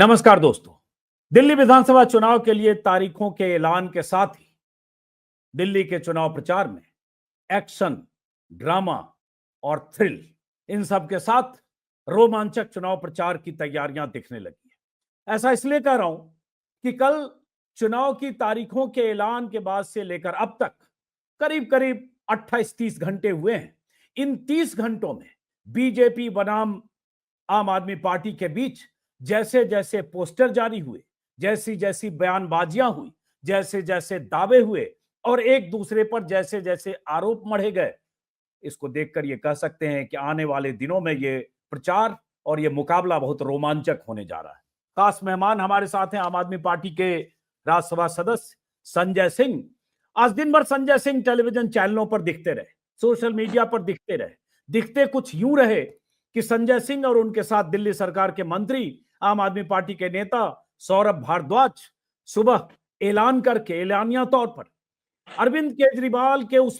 नमस्कार दोस्तों। दिल्ली विधानसभा चुनाव के लिए तारीखों के ऐलान के साथ ही दिल्ली के चुनाव प्रचार में एक्शन, ड्रामा और थ्रिल, इन सब के साथ रोमांचक चुनाव प्रचार की तैयारियां दिखने लगी है। ऐसा इसलिए कह रहा हूं कि कल चुनाव की तारीखों के ऐलान के बाद से लेकर अब तक करीब करीब 28-30 घंटे हुए हैं। इन 30 घंटों में बीजेपी बनाम आम आदमी पार्टी के बीच जैसे जैसे पोस्टर जारी हुए, जैसी जैसी बयानबाजियां हुई, जैसे जैसे दावे हुए और एक दूसरे पर जैसे जैसे आरोप मढ़े गए, इसको देखकर ये कह सकते हैं कि आने वाले दिनों में ये प्रचार और ये मुकाबला बहुत रोमांचक होने जा रहा है। खास मेहमान हमारे साथ हैं आम आदमी पार्टी के राज्यसभा सदस्य संजय सिंह। आज दिन भर संजय सिंह टेलीविजन चैनलों पर दिखते रहे, सोशल मीडिया पर दिखते रहे। दिखते कुछ यूं रहे कि संजय सिंह और उनके साथ दिल्ली सरकार के मंत्री, आम आदमी पार्टी के नेता सौरभ भारद्वाज सुबह ऐलान करके ऐलानिया तौर पर अरविंद केजरीवाल के उस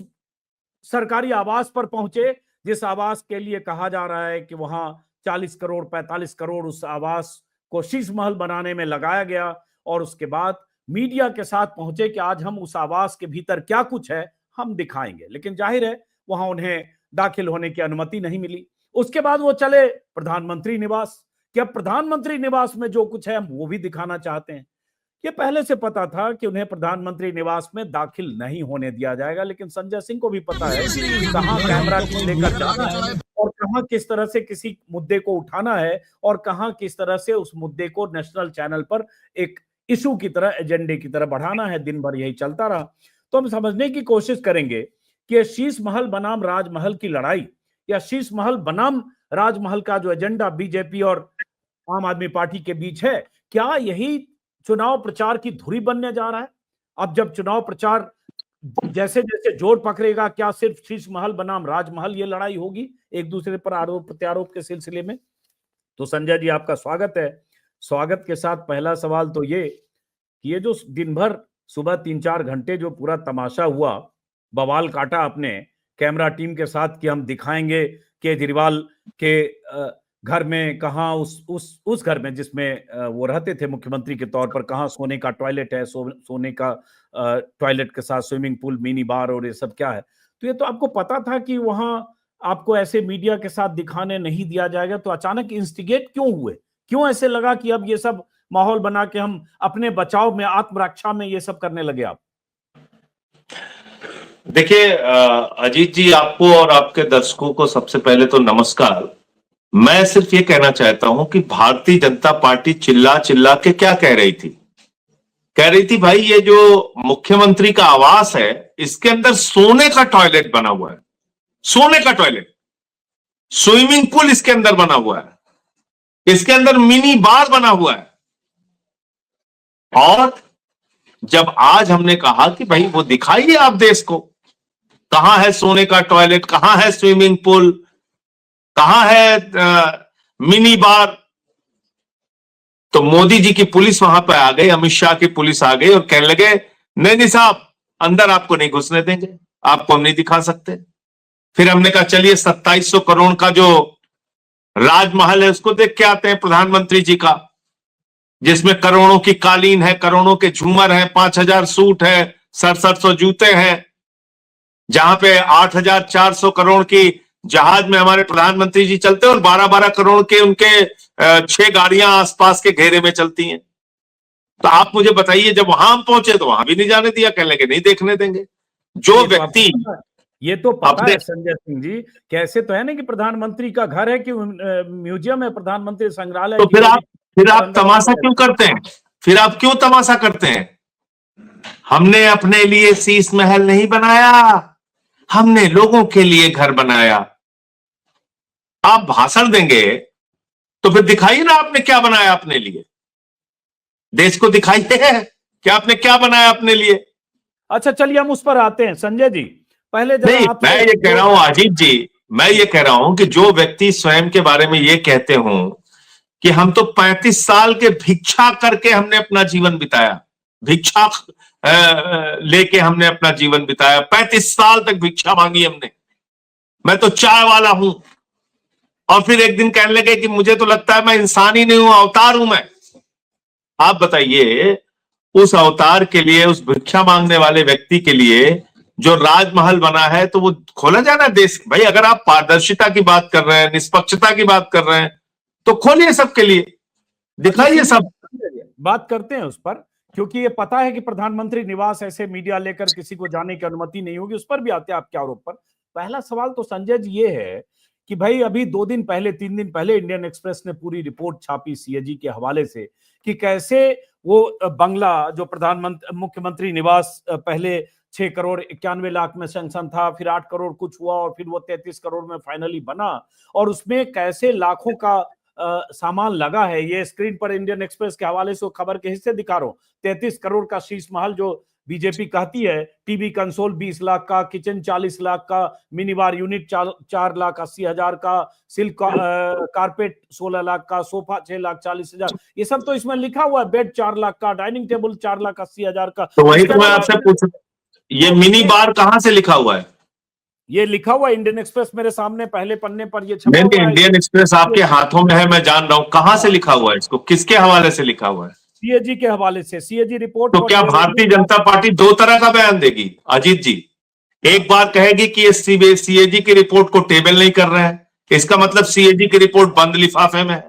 सरकारी आवास पर पहुंचे, जिस आवास के लिए कहा जा रहा है कि वहां 40 करोड़ 45 करोड़ उस आवास को शीश महल बनाने में लगाया गया। और उसके बाद मीडिया के साथ पहुंचे कि आज हम उस आवास के भीतर क्या कुछ है हम दिखाएंगे, लेकिन जाहिर है वहां उन्हें दाखिल होने की अनुमति नहीं मिली। उसके बाद वो चले प्रधानमंत्री निवास, कि अब प्रधानमंत्री निवास में जो कुछ है हम वो भी दिखाना चाहते हैं। ये पहले से पता था कि उन्हें प्रधानमंत्री निवास में दाखिल नहीं होने दिया जाएगा, लेकिन संजय सिंह को भी पता है कि कहां कैमरा लेकर जाना है और कहां किस तरह से किसी मुद्दे को उठाना है और कहां किस तरह से उस मुद्दे को नेशनल चैनल पर एक इशू की तरह, एजेंडे की तरह बढ़ाना है। दिन भर यही चलता रहा। तो हम समझने की कोशिश करेंगे कि शीश महल बनाम राजमहल की लड़ाई या शीश महल बनाम राजमहल का जो एजेंडा बीजेपी और आम आदमी पार्टी के बीच है, क्या यही चुनाव प्रचार की धुरी बनने जा रहा है? अब जब चुनाव प्रचार जैसे जैसे जोर पकड़ेगा, क्या सिर्फ शीश महल बनाम राजमहल ये लड़ाई होगी एक दूसरे पर आरोप प्रत्यारोप के सिलसिले में? तो संजय जी आपका स्वागत है। स्वागत के साथ पहला सवाल तो ये कि ये जो दिन भर सुबह 3-4 घंटे जो पूरा तमाशा हुआ, बवाल काटा आपने कैमरा टीम के साथ कि हम दिखाएंगे केजरीवाल के घर में, कहाँ उस घर में जिसमें वो रहते थे मुख्यमंत्री के तौर पर, कहाँ सोने का टॉयलेट है, सोने का टॉयलेट के साथ स्विमिंग पूल, मिनी बार और ये सब क्या है। तो ये तो आपको पता था कि वहां आपको ऐसे मीडिया के साथ दिखाने नहीं दिया जाएगा, तो अचानक इंस्टिगेट क्यों हुए? क्यों ऐसे लगा कि अब ये सब माहौल बना के हम अपने बचाव में, आत्मरक्षा में ये सब करने लगे आप? देखिए अजीत जी, आपको और आपके दर्शकों को सबसे पहले तो नमस्कार। मैं सिर्फ ये कहना चाहता हूं कि भारतीय जनता पार्टी चिल्ला चिल्ला के क्या कह रही थी? कह रही थी भाई ये जो मुख्यमंत्री का आवास है इसके अंदर सोने का टॉयलेट बना हुआ है, सोने का टॉयलेट, स्विमिंग पूल इसके अंदर बना हुआ है, इसके अंदर मिनी बार बना हुआ है। और जब आज हमने कहा कि भाई वो दिखाइए आप देश को, कहां है सोने का टॉयलेट, कहां है स्विमिंग पूल, कहां है मिनी बार, तो मोदी जी की पुलिस वहां पर आ गई, अमित शाह की पुलिस आ गई और कहने लगे नहीं साहब, अंदर आपको नहीं घुसने देंगे, आपको हम नहीं दिखा सकते। फिर हमने कहा चलिए 2700 करोड़ का जो राजमहल है उसको देख के आते हैं, प्रधानमंत्री जी का, जिसमें करोड़ों की कालीन है, करोड़ों के झूमर हैं, 5000 सूट है, 6700 जूते हैं, जहां पे 8400 करोड़ की जहाज में हमारे प्रधानमंत्री जी चलते हैं और 12-12 करोड़ के उनके 6 गाड़ियां आसपास के घेरे में चलती हैं। तो आप मुझे बताइए, जब वहां हम पहुंचे तो वहां भी नहीं जाने दिया, कहने लगे नहीं देखने देंगे। जो व्यक्ति ये तो पता है संजय सिंह जी, कैसे तो है ना कि प्रधानमंत्री का घर है कि म्यूजियम है, प्रधानमंत्री संग्रहालय। तो फिर आप तमाशा क्यों करते हैं? फिर आप क्यों तमाशा करते हैं? हमने अपने लिए शीश महल नहीं बनाया, हमने लोगों के लिए घर बनाया। आप भाषण देंगे तो फिर दिखाइए ना आपने क्या बनाया अपने लिए, देश को दिखाइए कि आपने क्या बनाया अपने लिए। अच्छा चलिए हम उस पर आते हैं संजय जी। पहले नहीं, मैं ये कह रहा हूं अजीत जी, मैं ये कह रहा हूं कि जो व्यक्ति स्वयं के बारे में ये कहते हो कि हम तो 35 साल के भिक्षा करके हमने अपना जीवन बिताया, भिक्षा लेके हमने अपना जीवन बिताया, 35 साल तक भिक्षा मांगी हमने, मैं तो चाय वाला हूं, और फिर एक दिन कहने लगे कि मुझे तो लगता है मैं इंसान ही नहीं हूं, अवतार हूं मैं। आप बताइए, उस अवतार के लिए, उस भिक्षा मांगने वाले व्यक्ति के लिए जो राजमहल बना है, तो वो खोला जाना देश। भाई अगर आप पारदर्शिता की बात कर रहे हैं, निष्पक्षता की बात कर रहे हैं, तो खोलिए सबके लिए, दिखाइए सब। बात करते हैं उस पर, क्योंकि ये पता है कि प्रधानमंत्री निवास ऐसे मीडिया लेकर किसी को जाने की अनुमति नहीं होगी। उस पर भी आते हैं आपके आरोप पर। पहला सवाल तो संजय जी ये है कि भाई अभी 2 दिन पहले, 3 दिन पहले इंडियन एक्सप्रेस ने पूरी रिपोर्ट छापी सीएजी के हवाले से कि कैसे वो बंगला जो प्रधानमंत्री मुख्यमंत्री निवास पहले 6 करोड़ 91 लाख में सैंक्शन था, फिर 8 करोड़ कुछ हुआ और फिर वो 33 करोड़ में फाइनली बना, और उसमें कैसे लाखों का सामान लगा है। ये स्क्रीन पर इंडियन एक्सप्रेस के हवाले से खबर के हिस्से दिखा रहा हूं। 33 करोड़ का शीश महल जो बीजेपी कहती है, टीवी कंसोल 20 लाख का, किचन 40 लाख का, मिनी बार यूनिट 4,80,000 का, सिल्क कारपेट 16 लाख का, सोफा 6,40,000, ये सब तो इसमें लिखा हुआ है। बेड 4 लाख का, डाइनिंग टेबल 4,80,000 का। तो वही तो मैं आपसे पूछ, ये मिनी बार कहां से लिखा हुआ है? ये लिखा हुआ इंडियन एक्सप्रेस मेरे सामने पहले पन्ने पर ये छपा नहीं, हुआ है। इंडियन एक्सप्रेस आपके हाथों में है, मैं जान रहा हूं, कहां से लिखा हुआ है, इसको किसके हवाले से लिखा हुआ है? सीएजी के हवाले से, सीएजी रिपोर्ट। तो क्या भारतीय जनता पार्टी दो तरह का बयान देगी अजीत जी? एक बार कहेगी कि ये सीएजी की रिपोर्ट को टेबल नहीं कर रहे हैं, इसका मतलब सीएजी की रिपोर्ट बंद लिफाफे में है।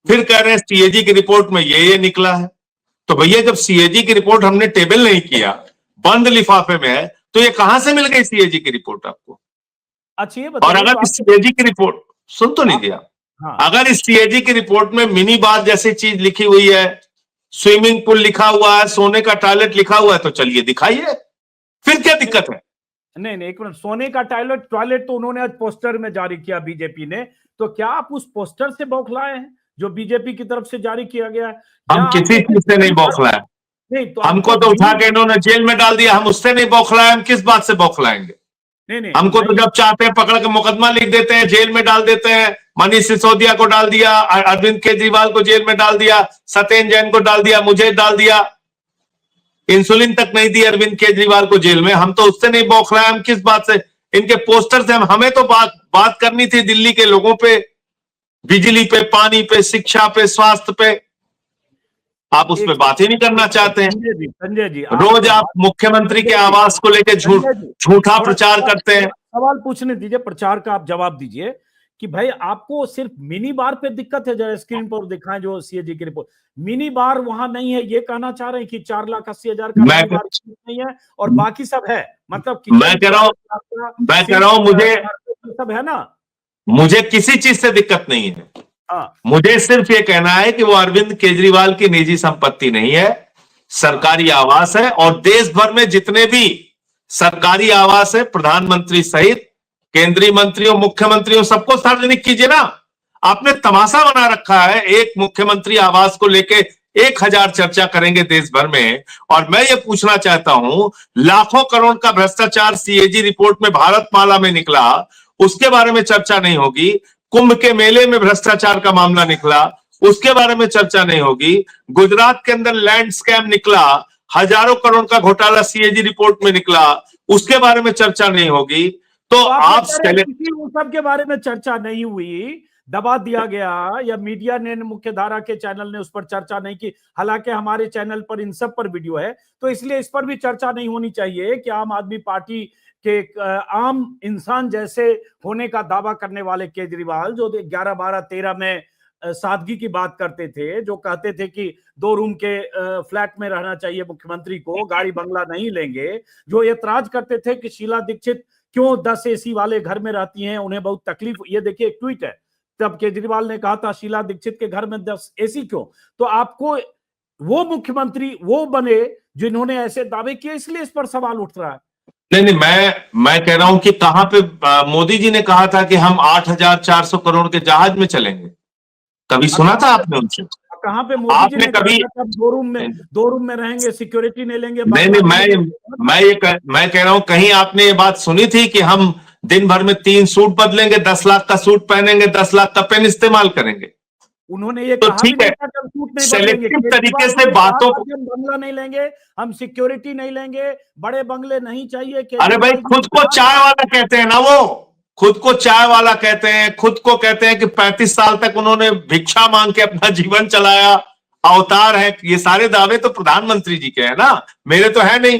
फिर कह रहे हैं सीएजी की रिपोर्ट में ये निकला है। तो भैया जब सीएजी की रिपोर्ट हमने टेबल नहीं किया, बंद लिफाफे में है, तो ये कहां से मिल गई सीएजी की रिपोर्ट आपको? अच्छा, ये और अगर इस सीएजी की रिपोर्ट, सुन तो नहीं दिया, अगर इस सीएजी की रिपोर्ट में मिनी बार जैसी चीज लिखी हुई है, स्विमिंग पूल लिखा हुआ है, सोने का टॉयलेट लिखा हुआ है, तो चलिए दिखाइए, फिर क्या दिक्कत है? नहीं, एक मिनट, सोने का टॉयलेट तो उन्होंने आज पोस्टर में जारी किया बीजेपी ने, तो क्या आप उस पोस्टर से बौखलाए हैं जो बीजेपी की तरफ से जारी किया गया है? हम किसी चीज से नहीं बौखलाए। नहीं तो हमको तो उठा के इन्होंने जेल में डाल दिया, हम उससे नहीं बौखलाए, हम किस बात से बौखलाएंगे? नहीं, हमको तो जब चाहते हैं पकड़ के मुकदमा लिख देते हैं, जेल में डाल देते हैं। मनीष सिसोदिया को डाल दिया, अरविंद केजरीवाल को जेल में डाल दिया, सत्येंद्र जैन को डाल दिया, मुझे डाल दिया, इंसुलिन तक नहीं दी अरविंद केजरीवाल को जेल में। हम तो उससे नहीं बौखलाए, हम किस बात से? इनके पोस्टर से हमें तो बात करनी थी दिल्ली के लोगों पे, बिजली पे, पानी पे, शिक्षा पे, स्वास्थ्य पे। आप उस पर बात ही नहीं करना चाहते हैं। संजय जी, रोज आप मुख्यमंत्री के आवास को लेकर झूठा प्रचार करते हैं। सवाल पूछने दीजिए, प्रचार का आप जवाब दीजिए कि भाई आपको सिर्फ मिनी बार पे दिक्कत है। जरा स्क्रीन पर दिखाएं जो सीएजी की रिपोर्ट, मिनी बार वहां नहीं है, ये कहना चाह रहे हैं कि 4,80,000 का मिनी बार नहीं है और बाकी सब है, मतलब मैं कह रहा हूं मुझे सब है ना, मुझे किसी चीज से दिक्कत नहीं है। मुझे सिर्फ ये कहना है कि वो अरविंद केजरीवाल की निजी संपत्ति नहीं है, सरकारी आवास है, और देश भर में जितने भी सरकारी आवास है, प्रधानमंत्री सहित केंद्रीय मंत्रियों, मुख्यमंत्रियों, सबको सार्वजनिक कीजिए ना। आपने तमाशा बना रखा है, एक मुख्यमंत्री आवास को लेके 1000 चर्चा करेंगे देश भर में। और मैं ये पूछना चाहता हूं, लाखों करोड़ का भ्रष्टाचार सीएजी रिपोर्ट में भारतमाला में निकला, उसके बारे में चर्चा नहीं होगी। कुंभ के मेले में भ्रष्टाचार का मामला निकला, उसके बारे में चर्चा नहीं होगी। गुजरात के अंदर लैंड स्कैम निकला, हजारों करोड़ का घोटाला सीएजी रिपोर्ट में निकला, उसके बारे में चर्चा नहीं होगी। तो आप सब के बारे में चर्चा नहीं हुई, दबा दिया गया, या मीडिया ने, मुख्य धारा के चैनल ने उस पर चर्चा नहीं की। हालांकि हमारे चैनल पर इन सब पर वीडियो है, तो इसलिए इस पर भी चर्चा नहीं होनी चाहिए कि आम आदमी पार्टी के आम इंसान जैसे होने का दावा करने वाले केजरीवाल, जो 11, 12, 13 में सादगी की बात करते थे, जो कहते थे कि 2 रूम के फ्लैट में रहना चाहिए मुख्यमंत्री को, गाड़ी बंगला नहीं लेंगे, जो ऐतराज करते थे कि शीला दीक्षित क्यों 10 एसी वाले घर में रहती हैं, उन्हें बहुत तकलीफ। ये देखिए एक ट्वीट है, तब केजरीवाल ने कहा था शीला दीक्षित के घर में 10 एसी क्यों? तो आपको वो मुख्यमंत्री वो बने जिन्होंने ऐसे दावे किए, इसलिए इस पर सवाल उठ रहा है। नहीं, मैं कह रहा हूं कि कहां पे मोदी जी ने कहा था कि हम 8,400 करोड़ के जहाज में चलेंगे, कभी सुना था आपने उनसे? कहां पे मोदी आपने जी ने कभी 2 रूम में रहेंगे, सिक्योरिटी नहीं लेंगे? नहीं, मैं कह रहा हूं, कहीं आपने ये बात सुनी थी कि हम दिन भर में 3 सूट बदलेंगे, 10 लाख का सूट पहनेंगे, 10 लाख का पेन इस्तेमाल करेंगे? उन्होंने ये तो कहा ठीक है, सेलेक्टिव तरीके से बातों को, हम बंगला नहीं लेंगे, हम सिक्योरिटी नहीं लेंगे, बड़े बंगले नहीं चाहिए। अरे भाई, खुद को चाय वाला कहते हैं ना, वो खुद को चाय वाला कहते हैं, खुद को कहते हैं कि 35 साल तक उन्होंने भिक्षा मांग के अपना जीवन चलाया, अवतार है, ये सारे दावे तो प्रधानमंत्री जी के हैं ना, मेरे तो है नहीं।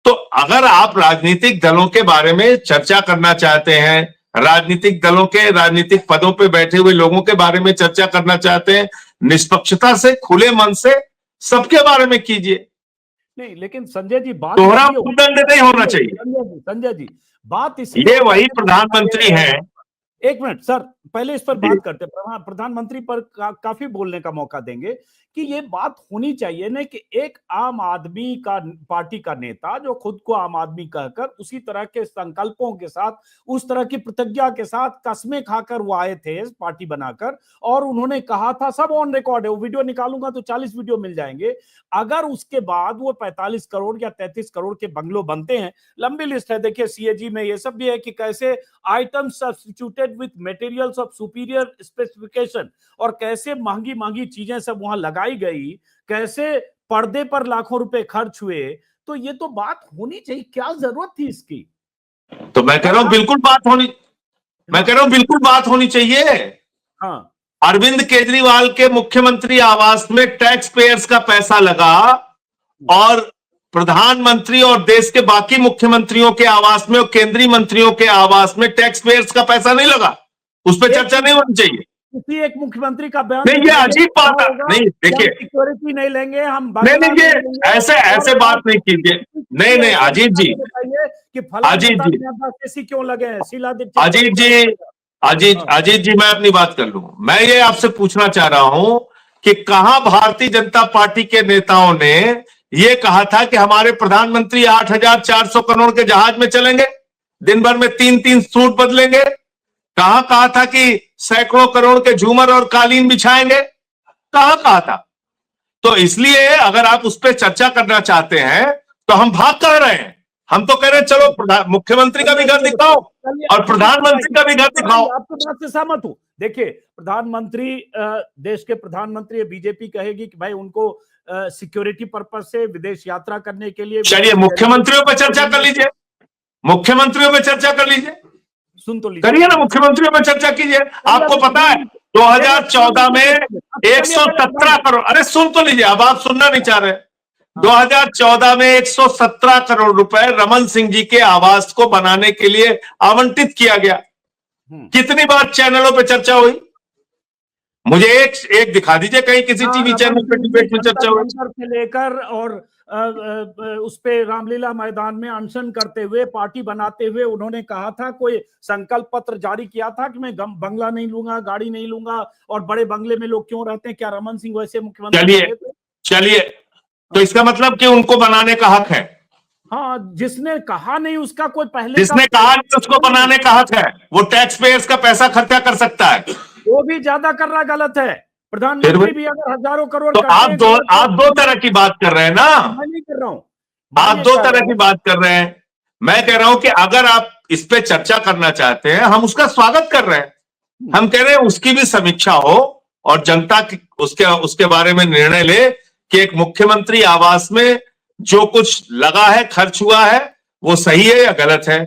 तो अगर आप राजनीतिक दलों के बारे में चर्चा करना चाहते हैं, राजनीतिक दलों के राजनीतिक पदों पे बैठे हुए लोगों के बारे में चर्चा करना चाहते हैं, निष्पक्षता से, खुले मन से सबके बारे में कीजिए। नहीं, लेकिन संजय जी बात दोहरा ये मापदंड नहीं होना चाहिए। संजय जी बात इसलिए ये वही प्रधानमंत्री हैं। एक मिनट सर, पहले इस पर जी। बात करते हैं। प्रधानमंत्री पर काफी बोलने का मौका देंगे कि ये बात होनी चाहिए ना कि एक आम आदमी का पार्टी का नेता जो खुद को आम आदमी कहकर उसी तरह के संकल्पों के साथ, उस तरह की प्रतिज्ञा के साथ कस्में खाकर वो आए थे पार्टी बनाकर, और उन्होंने कहा था, सब ऑन रिकॉर्ड है, वो वीडियो निकालूंगा तो 40 वीडियो मिल जाएंगे। अगर उसके बाद वो 45 करोड़ या 33 करोड़ के बंगलो बनते हैं, लंबी लिस्ट है, देखिए सीएजी में ये सब भी है कि कैसे items substituted with materials of superior specification, और कैसे महंगी महंगी चीजें सब वहां लगाई गई, कैसे पर्दे पर लाखों रुपए खर्च हुए। तो ये तो बात होनी चाहिए, क्या जरूरत थी इसकी? तो मैं कह रहा हूं बिल्कुल बात होनी चाहिए। हाँ, अरविंद केजरीवाल के मुख्यमंत्री आवास में टैक्स पेयर्स का पैसा लगा और प्रधानमंत्री और देश के बाकी मुख्यमंत्रियों के आवास में और केंद्रीय मंत्रियों के आवास में टैक्स पेयर्स का पैसा नहीं लगा। उस पर चर्चा नहीं होनी चाहिए। किसी एक मुख्यमंत्री का बयान नहीं, ये अजीब बात है। नहीं, देखिए, सिक्योरिटी नहीं लेंगे हम, नहीं, ये ऐसे बात नहीं कीजिए। नहीं, अजीत जी, कि फलाना अजीत जी, कैसी क्यों लगे हैं, शीला दीक्षित, अजीत जी, मैं अपनी बात कर लूं। मैं ये आपसे पूछना चाह रहा हूं कि कहां भारतीय जनता पार्टी के नेताओं ने ये कहा था कि हमारे प्रधानमंत्री 8,400 करोड़ के जहाज में चलेंगे, दिन भर में 3-3 सूट बदलेंगे? कहां कहा था कि सैकड़ों करोड़ के झूमर और कालीन बिछाएंगे? कहां कहा था? तो इसलिए अगर आप उस पर चर्चा करना चाहते हैं तो हम भाग कर रहे हैं। हम तो कह रहे हैं चलो मुख्यमंत्री का भी घर दिखाओ और प्रधानमंत्री का भी घर दिखाओ। आपकी बात से सहमत हूं। देखिए, प्रधानमंत्री, देश के प्रधानमंत्री, बीजेपी कहेगी कि भाई उनको सिक्योरिटी पर्पस से विदेश यात्रा करने के लिए, चलिए मुख्यमंत्रियों पर चर्चा कर लीजिए, मुख्यमंत्रियों पर चर्चा कर लीजिए, सुन तो लीजिए, करिए ना, मुख्यमंत्रियों पर चर्चा कीजिए। आपको पता है 2014 में 117 करोड़, अरे सुन तो लीजिए, अब आप सुनना नहीं चाह रहे। 2014 में 117 करोड़ रुपए रमन सिंह जी के आवास को बनाने के लिए आवंटित किया गया। कितनी बार चैनलों पे चर्चा हुई? मुझे एक दिखा दीजिए कहीं किसी टीवी चैनल पे डिबेट में चर्चा हुई से लेकर, और उस पे रामलीला मैदान में अनशन करते हुए, पार्टी बनाते हुए उन्होंने कहा था, कोई संकल्प पत्र जारी किया था कि मैं बंगला नहीं लूंगा, गाड़ी नहीं लूंगा, और बड़े बंगले में लोग क्यों रहते हैं, क्या रमन सिंह वैसे मुख्यमंत्री? चलिए, तो इसका मतलब कि उनको बनाने का हक है। हाँ, जिसने कहा नहीं उसका कोई पहले, जिसने कहा नहीं उसको बनाने का हक है। वो टैक्स पेयर्स का पैसा खर्चा कर सकता है। वो भी ज्यादा कर रहा गलत है। प्रधानमंत्री भी अगर हजारों करोड़, तो आप दो तरह की बात कर रहे हैं ना। मैं नहीं कर रहा हूं, आप दो तरह की बात कर रहे हैं। मैं कह रहा हूं कि अगर आप इस पे चर्चा करना चाहते हैं, हम उसका स्वागत कर रहे हैं। हम कह रहे हैं उसकी भी समीक्षा हो और जनता उसके बारे में निर्णय ले कि एक मुख्यमंत्री आवास में जो कुछ लगा है, खर्च हुआ है, वो सही है या गलत है।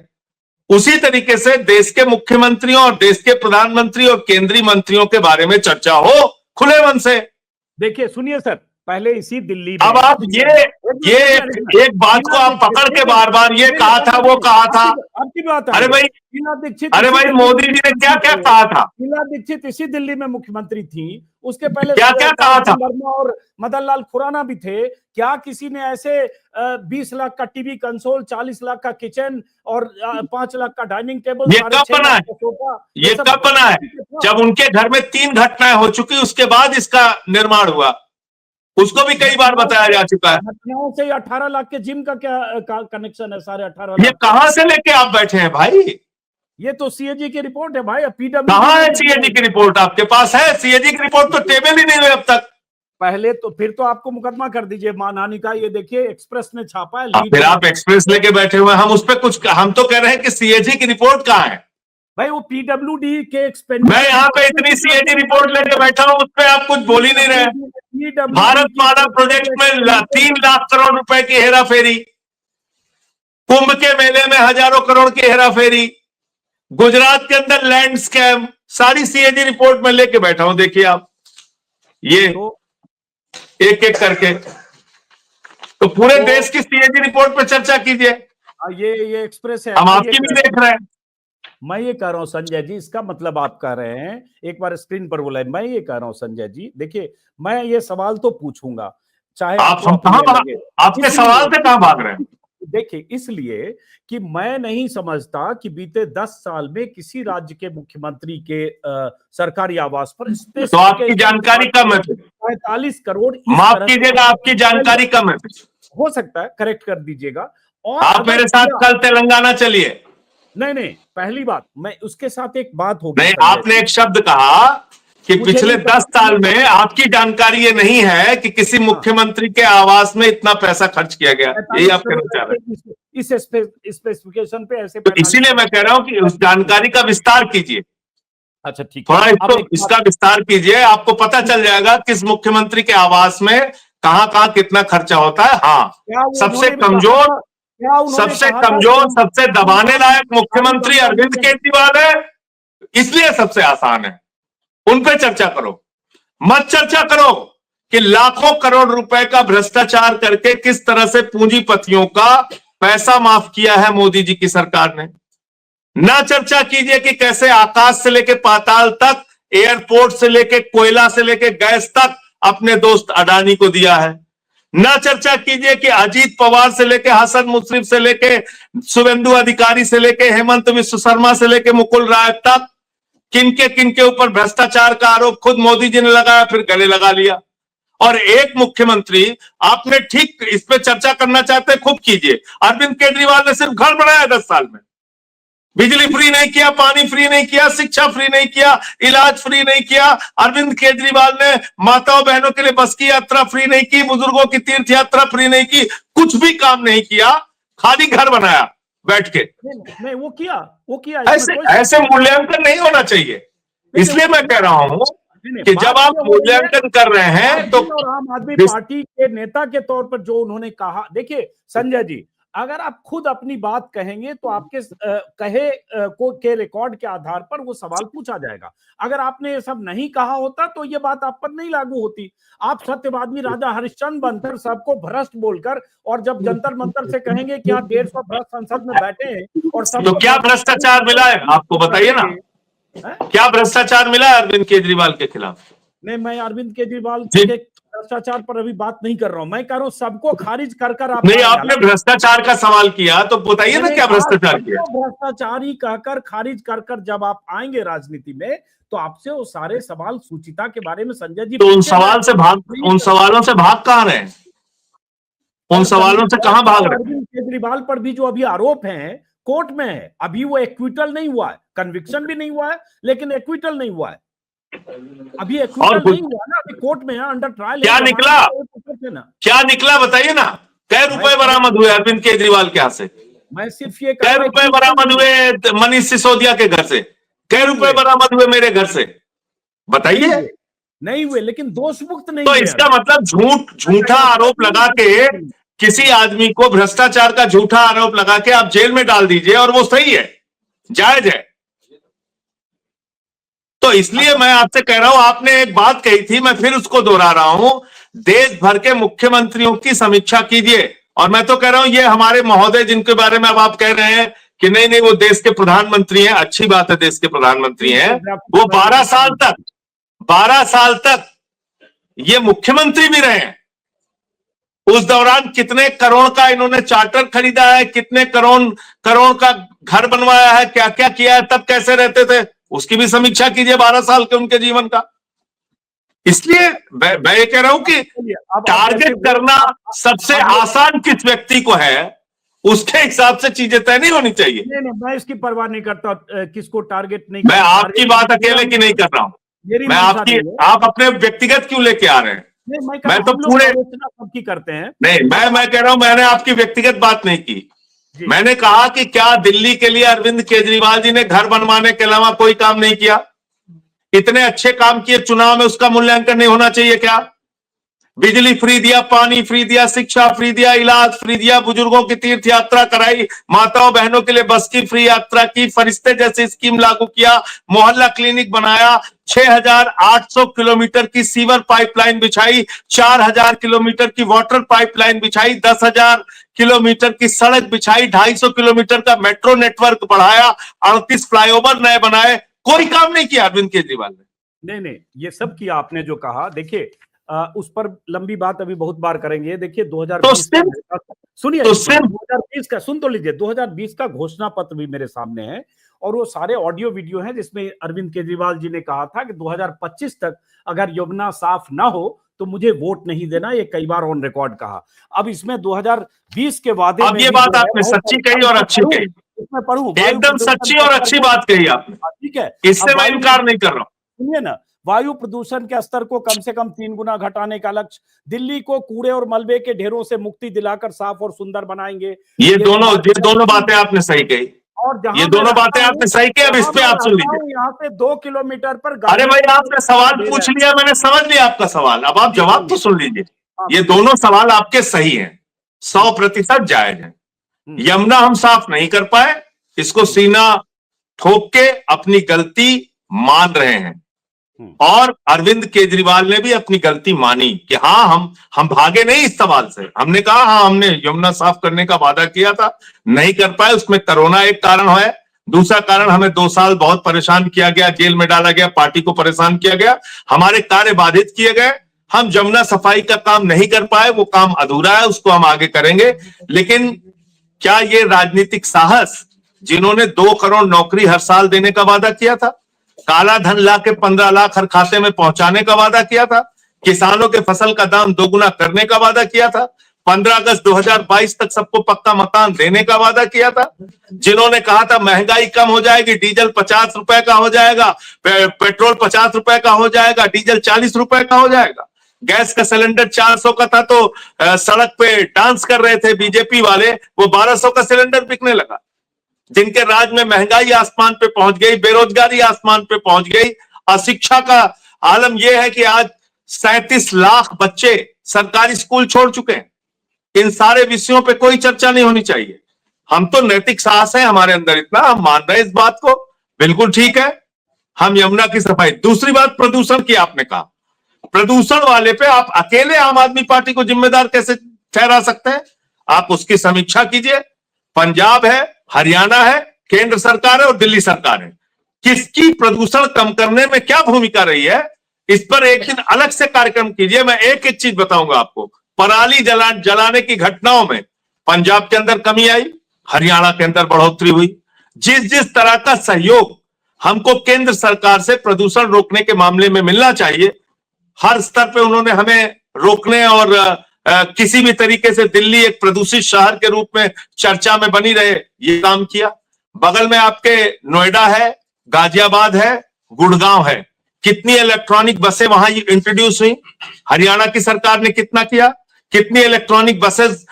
उसी तरीके से देश के मुख्यमंत्रियों और देश के प्रधानमंत्री और केंद्रीय मंत्रियों के बारे में चर्चा हो खुले मन से। देखिए सुनिए सर, पहले इसी दिल्ली में, अब आप ये एक बात को आप पकड़ के बार बार ये कहा था, वो कहा था। आपकी बात है। अरे भाई मोदी जी ने क्या क्या कहा था? शीला दीक्षित इसी दिल्ली में मुख्यमंत्री थी, उसके पहले क्या क्या कहा था? वर्मा और मदन लाल खुराना भी थे। क्या किसी ने ऐसे 20 लाख का टीवी कंसोल, 40 लाख का किचन और 5 लाख का डाइनिंग टेबल, ये कब बना है? ये कब बना है? जब उनके घर में 3 घटनाएं हो चुकी, उसके बाद इसका निर्माण हुआ। उसको भी कई बार बताया जा चुका है। घटनाओं से 18 लाख के जिम का क्या कनेक्शन है? 18.5 ये कहां से लेके आप बैठे हैं भाई? ये तो सीएजी की रिपोर्ट है भाई। पीडब्ल्यू कहां है सीएजी की रिपोर्ट? आपके पास है? सीएजी की रिपोर्ट तो टेबल ही नहीं हुई अब तक। पहले तो, फिर तो आपको मुकदमा कर दीजिए मानहानि का। ये देखिए एक्सप्रेस ने छापा है। फिर आप एक्सप्रेस लेके बैठे हुए हैं। हम उस पर कुछ, हम तो कह रहे हैं कि सीएजी की रिपोर्ट कहां है भाई? वो पीडब्ल्यूडी के एक्सपेंडिचर, मैं यहाँ पे इतनी सीएजी रिपोर्ट लेके बैठा हूं, उस पर आप कुछ बोल ही नहीं रहे। भारत माला प्रोजेक्ट में 3 लाख करोड़ रुपए की हेराफेरी, कुंभ के मेले में हजारों करोड़ की हेराफेरी, गुजरात के अंदर लैंड स्कैम, सारी सीएजी रिपोर्ट में लेके बैठा हूं। देखिए आप, ये एक एक करके। तो पूरे देश की सीएजी रिपोर्ट पर चर्चा कीजिए। ये एक्सप्रेस है, हम आपकी भी देख रहे हैं। मैं ये कह रहा हूं संजय जी, इसका मतलब आप कह रहे हैं, एक बार स्क्रीन पर बोला है, मैं ये कह रहा हूं संजय जी, देखिए मैं ये सवाल तो पूछूंगा, चाहे आप आपको हम कहां अपने लगे। आपके सवाल से कहां भाग रहे हैं? देखिए, इसलिए कि मैं नहीं समझता कि बीते 10 साल में किसी राज्य के मुख्यमंत्री के सरकारी आवास पर तो आपकी जानकारी कम है, 45 करोड़ इस माफ तरह से कीजिएगा, आपकी जानकारी कम है। हो सकता है, करेक्ट कर दीजिएगा। और आप मेरे साथ कल तेलंगाना चलिए। नहीं, पहली बात, मैं उसके साथ एक बात होगी नहीं, संजय आपने जी। एक शब्द कहा कि मुझे पिछले नहीं पता 10 साल में आपकी जानकारी ये नहीं है कि किसी मुख्यमंत्री के आवास में इतना पैसा खर्च किया गया, यही आप कहना चाह रहे हैं? इस स्पेसिफिकेशन पे ऐसे तो इसीलिए मैं कह रहा हूं कि उस जानकारी का विस्तार कीजिए, अच्छा ठीक है, थोड़ा इसका विस्तार कीजिए, आपको पता चल जाएगा किस मुख्यमंत्री के आवास में कहां कहां कितना खर्चा होता है। हाँ, सबसे कमजोर, सबसे दबाने लायक मुख्यमंत्री अरविंद केजरीवाल है, इसलिए सबसे आसान है। उन पे चर्चा करो, मत चर्चा करो कि लाखों करोड़ रुपए का भ्रष्टाचार करके किस तरह से पूंजीपतियों का पैसा माफ किया है मोदी जी की सरकार ने। ना चर्चा कीजिए कि कैसे आकाश से लेके पाताल तक, एयरपोर्ट से लेके कोयला से लेके गैस तक अपने दोस्त अडानी को दिया है। ना चर्चा कीजिए कि अजीत पवार से लेके हसन मुश्रीफ से लेके शुभेंदु अधिकारी से लेके हेमंत विश्व शर्मा से लेके मुकुल राय तक किनके ऊपर भ्रष्टाचार का आरोप खुद मोदी जी ने लगाया, फिर गले लगा लिया। और एक मुख्यमंत्री, आपने ठीक इस पे चर्चा करना चाहते खूब कीजिए, अरविंद केजरीवाल ने सिर्फ घर बनाया 10 साल में, बिजली फ्री नहीं किया, पानी फ्री नहीं किया, शिक्षा फ्री नहीं किया, इलाज फ्री नहीं किया। अरविंद केजरीवाल ने माताओं बहनों के लिए बस की यात्रा फ्री नहीं की, बुजुर्गों की तीर्थ यात्रा फ्री नहीं की, कुछ भी काम नहीं किया, खाली घर बनाया बैठ के। नहीं, वो किया। ऐसे मूल्यांकन नहीं होना चाहिए। इसलिए मैं कह रहा हूं कि जब आप मूल्यांकन कर रहे हैं तो आम आदमी पार्टी के नेता के तौर पर जो उन्होंने कहा, देखिए संजय जी, अगर आप खुद अपनी बात कहेंगे तो आपके कहे के रिकॉर्ड के आधार पर वो सवाल पूछा जाएगा। अगर आपने ये सब नहीं कहा होता तो ये बात आप पर नहीं लागू होती। आप सत्यवादी राजा हरिश्चंद्र बनकर सबको भ्रष्ट बोलकर, और जब जंतर मंतर से कहेंगे कि यहाँ 150 भ्रष्ट संसद में बैठे हैं और सब, तो क्या भ्रष्टाचार मिला है आपको, बताइए ना, क्या भ्रष्टाचार मिला है अरविंद केजरीवाल के खिलाफ? नहीं, मैं अरविंद केजरीवाल के भ्रष्टाचार पर अभी बात नहीं कर रहा हूं, मैं कह रहा हूं सबको खारिज कर आप नहीं, आपने भ्रष्टाचार का सवाल किया तो बताइए ना क्या भ्रष्टाचार किया। भ्रष्टाचारी कहकर खारिज कर जब आप आएंगे राजनीति में तो आपसे वो सारे सवाल सुचिता के बारे में संजय जी, तो उन सवालों से भाग कहां रहे हैं? उन सवालों से कहां भाग रहे हैं? अरविंद केजरीवाल पर भी जो अभी आरोप हैं कोर्ट में है, अभी वो एक्विटल नहीं हुआ है, कन्विक्शन भी नहीं हुआ है, लेकिन एक्विटल नहीं हुआ है, अभी एक्विटल नहीं हुआ ना, अभी कोर्ट में है, अंडर ट्रायल। क्या निकला, क्या निकला बताइए ना, कै रुपए बरामद हुए अरविंद केजरीवाल के हाथ से? मैं सिर्फ ये कै रुपए बरामद हुए मनीष सिसोदिया के घर से? कै रुपए बरामद हुए मेरे घर से? बताइए। नहीं हुए, लेकिन दोष मुक्त नहीं। तो इसका मतलब झूठा आरोप लगा के किसी आदमी को, भ्रष्टाचार का झूठा आरोप लगा के आप जेल में डाल दीजिए और वो सही है, जायज है। तो इसलिए मैं आपसे कह रहा हूं, आपने एक बात कही थी, मैं फिर उसको दोहरा रहा हूं, देश भर के मुख्यमंत्रियों की समीक्षा कीजिए। और मैं तो कह रहा हूं ये हमारे महोदय जिनके बारे में अब आप कह रहे हैं कि नहीं वो देश के प्रधानमंत्री हैं, अच्छी बात है, देश के प्रधानमंत्री हैं, वो 12 साल तक ये मुख्यमंत्री भी रहे हैं। उस दौरान कितने करोड़ का इन्होंने चार्टर खरीदा है, कितने करोड़ का घर बनवाया है, क्या क्या किया है, तब कैसे रहते थे, उसकी भी समीक्षा कीजिए 12 साल के उनके जीवन का। इसलिए मैं ये कह रहा हूं कि टारगेट करना सबसे आसान किस व्यक्ति को है, उसके हिसाब से चीजें तय नहीं होनी चाहिए। नहीं, मैं इसकी परवाह नहीं करता किसको टारगेट नहीं, मैं आपकी बात अकेले की नहीं कर रहा हूं, मैं आप अपने व्यक्तिगत क्यों लेके आ रहे हैं? मैं तो पूरे सबकी करते हैं। नहीं, मैं कह रहा हूं, मैंने आपकी व्यक्तिगत बात नहीं की, मैंने कहा कि क्या दिल्ली के लिए अरविंद केजरीवाल जी ने घर बनवाने के अलावा कोई काम नहीं किया? इतने अच्छे काम किए चुनाव में, उसका मूल्यांकन नहीं होना चाहिए क्या? बिजली फ्री दिया, पानी फ्री दिया, शिक्षा फ्री दिया, इलाज फ्री दिया, बुजुर्गों की तीर्थ यात्रा कराई, माताओं बहनों के लिए बस की फ्री यात्रा की, फरिश्ते जैसी स्कीम लागू किया, मोहल्ला क्लिनिक बनाया, 6,800 किलोमीटर की सीवर पाइपलाइन बिछाई, 4,000 किलोमीटर की वाटर पाइपलाइन बिछाई, 10,000 किलोमीटर की सड़क बिछाई, 250 किलोमीटर का मेट्रो नेटवर्क बढ़ाया, 38 फ्लाईओवर नए बनाए। कोई काम नहीं किया अरविंद केजरीवाल ने। नहीं, ये सब किया आपने जो कहा। देखिए उस पर लंबी बात अभी बहुत बार करेंगे। देखिए 2020 का, सुनिए, 2020 का सुन तो लीजिए, 2020 का घोषणा पत्र भी मेरे सामने है और वो सारे ऑडियो वीडियो हैं जिसमें अरविंद केजरीवाल जी ने कहा था कि 2025 तक अगर यमुना साफ ना हो तो मुझे वोट नहीं देना। ये कई बार ऑन रिकॉर्ड कहा। अब इसमें 2020 के वादे अब ये बात आपने सच्ची कही और अच्छी कही, इसमें पढ़ूं, एकदम सच्ची और अच्छी बात कही आपने, ठीक है, इससे मैं इनकार नहीं कर रहा हूं। सुनिए ना, वायु प्रदूषण के स्तर को कम से कम 3 गुना घटाने का लक्ष्य, दिल्ली को कूड़े और मलबे के ढेरों से मुक्ति दिलाकर साफ और सुंदर बनाएंगे। ये दोनों बातें आपने सही कही, और ये दोनों बातें आपने सही कही। अब इस पे आप सुन लीजिए। यहाँ से 2 किलोमीटर पर, अरे भाई आपने सवाल पूछ लिया, मैंने समझ लिया आपका सवाल, अब आप जवाब तो सुन लीजिए। ये दोनों सवाल आपके सही हैं, 100% जायज है। यमुना हम साफ नहीं कर पाए, इसको सीना ठोक के अपनी गलती मान रहे हैं और अरविंद केजरीवाल ने भी अपनी गलती मानी कि हाँ हम भागे नहीं इस सवाल से। हमने कहा हाँ हमने यमुना साफ करने का वादा किया था, नहीं कर पाए, उसमें कोरोना एक कारण है, दूसरा कारण हमें 2 साल बहुत परेशान किया गया, जेल में डाला गया, पार्टी को परेशान किया गया, हमारे कार्य बाधित किए गए, हम यमुना सफाई का काम नहीं कर पाए, वो काम अधूरा है, उसको हम आगे करेंगे। लेकिन क्या ये राजनीतिक साहस, जिन्होंने 2 करोड़ नौकरी हर साल देने का वादा किया था, काला धन ला के 15 लाख हर खाते में पहुंचाने का वादा किया था, किसानों के फसल का दाम दोगुना करने का वादा किया था, 15 अगस्त 2022 तक सबको पक्का मकान देने का वादा किया था, जिन्होंने कहा था महंगाई कम हो जाएगी, डीजल 50 रुपए का हो जाएगा, पेट्रोल 50 रुपए का हो जाएगा, डीजल 40 रुपए का हो जाएगा, गैस का सिलेंडर 400 का था तो सड़क पे डांस कर रहे थे बीजेपी वाले, वो 1200 का सिलेंडर बिकने लगा। जिनके राज में महंगाई आसमान पे पहुंच गई, बेरोजगारी आसमान पे पहुंच गई, अशिक्षा का आलम यह है कि आज 37 लाख बच्चे सरकारी स्कूल छोड़ चुके हैं। इन सारे विषयों पे कोई चर्चा नहीं होनी चाहिए। हम तो नैतिक साहस है हमारे अंदर इतना, हम मान रहे हैं इस बात को, बिल्कुल ठीक है, हम यमुना की सफाई। दूसरी बात प्रदूषण की आपने कहा, प्रदूषण वाले पे आप अकेले आम आदमी पार्टी को जिम्मेदार कैसे ठहरा सकते हैं? आप उसकी समीक्षा कीजिए। पंजाब है, हरियाणा है, केंद्र सरकार है और दिल्ली सरकार है, किसकी प्रदूषण कम करने में क्या भूमिका रही है, इस पर एक दिन अलग से कार्यक्रम कीजिए। मैं एक एक चीज बताऊंगा आपको। पराली जलाने की घटनाओं में पंजाब के अंदर कमी आई, हरियाणा के अंदर बढ़ोतरी हुई। जिस तरह का सहयोग हमको केंद्र सरकार से प्रदूषण रोकने के मामले में मिलना चाहिए, हर स्तर पे उन्होंने हमें रोकने और किसी भी तरीके से दिल्ली एक प्रदूषित शहर के रूप में चर्चा में बनी रहे, ये काम किया। बगल में आपके नोएडा है, गाजियाबाद है, गुड़गांव है, कितनी इलेक्ट्रॉनिक बसें वहां इंट्रोड्यूस हुई, हरियाणा की सरकार ने कितना किया, कितनी इलेक्ट्रॉनिक बसेस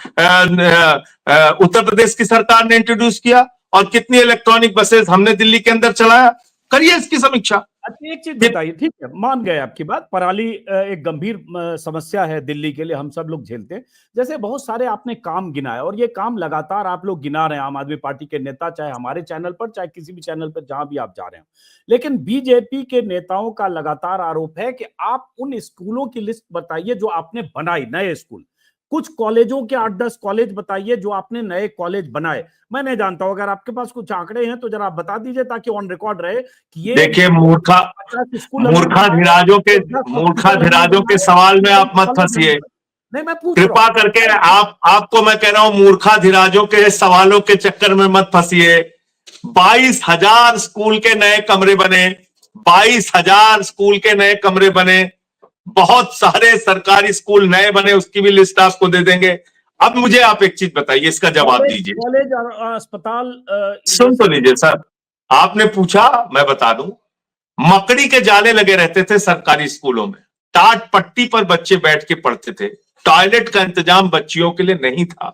उत्तर प्रदेश की सरकार ने इंट्रोड्यूस किया और कितनी इलेक्ट्रॉनिक बसेस हमने दिल्ली के अंदर चलाया, करिए इसकी समीक्षा। अच्छा एक चीज बताइए, ठीक है मान गए आपकी बात, पराली एक गंभीर समस्या है दिल्ली के लिए, हम सब लोग झेलते हैं। जैसे बहुत सारे आपने काम गिनाए और ये काम लगातार आप लोग गिना रहे हैं, आम आदमी पार्टी के नेता, चाहे हमारे चैनल पर चाहे किसी भी चैनल पर जहां भी आप जा रहे हो। लेकिन बीजेपी के नेताओं का लगातार आरोप है कि आप उन स्कूलों की लिस्ट बताइए जो आपने बनाई, नए स्कूल, कुछ कॉलेजों के 8-10 कॉलेज बताइए जो आपने नए कॉलेज बनाए। मैं नहीं जानता हूं, अगर आपके पास कुछ आंकड़े हैं तो जरा आप बता दीजिए ताकि ऑन रिकॉर्ड रहे कि ये देखिए मूर्खाधिराजों के सवाल में आप मत फंसिए। नहीं मैं पूछ कृपा करके आपको मैं कह रहा हूं मूर्खाधिराजों के सवालों के चक्कर में मत फंसिए। 22,000 स्कूल के नए कमरे बने, 22,000 स्कूल के नए कमरे बने, बहुत सारे सरकारी स्कूल नए बने, उसकी भी लिस्ट आपको दे देंगे। अब मुझे आप एक चीज बताइए, इसका जवाब दीजिए। कॉलेज और अस्पताल सुन तो लीजिए सर, आपने पूछा मैं बता दूं, मकड़ी के जाले लगे रहते थे सरकारी स्कूलों में, टाट पट्टी पर बच्चे बैठ के पढ़ते थे, टॉयलेट का इंतजाम बच्चियों के लिए नहीं था।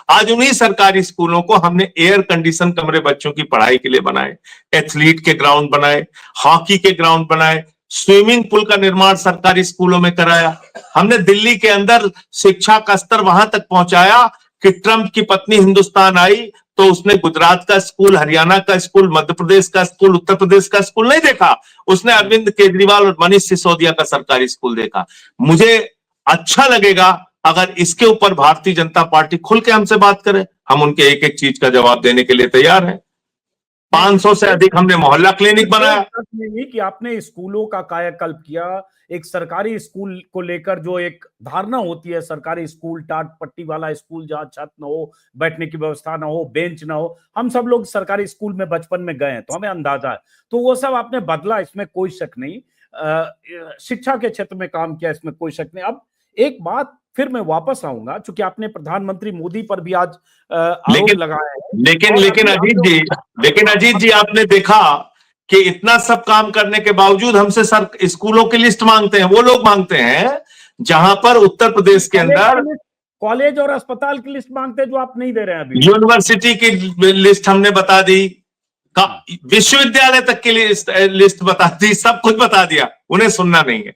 आज उन्हीं सरकारी स्कूलों को हमने एयर कंडीशन कमरे बच्चों की पढ़ाई के लिए बनाए, एथलीट के ग्राउंड बनाए, हॉकी के ग्राउंड बनाए, स्विमिंग पूल का निर्माण सरकारी स्कूलों में कराया। हमने दिल्ली के अंदर शिक्षा का स्तर वहां तक पहुंचाया कि ट्रंप की पत्नी हिंदुस्तान आई तो उसने गुजरात का स्कूल, हरियाणा का स्कूल, मध्य प्रदेश का स्कूल, उत्तर प्रदेश का स्कूल नहीं देखा, उसने अरविंद केजरीवाल और मनीष सिसोदिया का सरकारी स्कूल देखा। मुझे अच्छा लगेगा अगर इसके ऊपर भारतीय जनता पार्टी खुल के हमसे बात करे, हम उनके एक एक चीज का जवाब देने के लिए तैयार हैं। 500 से अधिक हमने मोहल्ला क्लिनिक बनाया। नहीं कि आपने स्कूलों का कायाकल्प किया, एक सरकारी स्कूल को लेकर जो एक धारणा होती है, सरकारी स्कूल टाट पट्टी वाला स्कूल जहां छत न हो, बैठने की व्यवस्था ना हो, बेंच ना हो। हम सब लोग सरकारी स्कूल में बचपन में गए हैं तो हमें अंदाजा है, तो वो सब आपने बदला, इसमें कोई शक नहीं। शिक्षा के क्षेत्र में काम किया, इसमें कोई शक नहीं। अब एक बात फिर मैं वापस आऊंगा, चूंकि आपने प्रधानमंत्री मोदी पर भी आज आरोप लगाया है। लेकिन अजीत जी आपने देखा कि इतना सब काम करने के बावजूद हमसे सर स्कूलों की लिस्ट मांगते हैं, वो लोग मांगते हैं जहां पर उत्तर प्रदेश के अंदर कॉलेज और अस्पताल की लिस्ट मांगते हैं जो आप नहीं दे रहे हैं अभी। यूनिवर्सिटी की लिस्ट हमने बता दी, विश्वविद्यालय तक की लिस्ट बता दी, सब कुछ बता दिया, उन्हें सुनना नहीं है।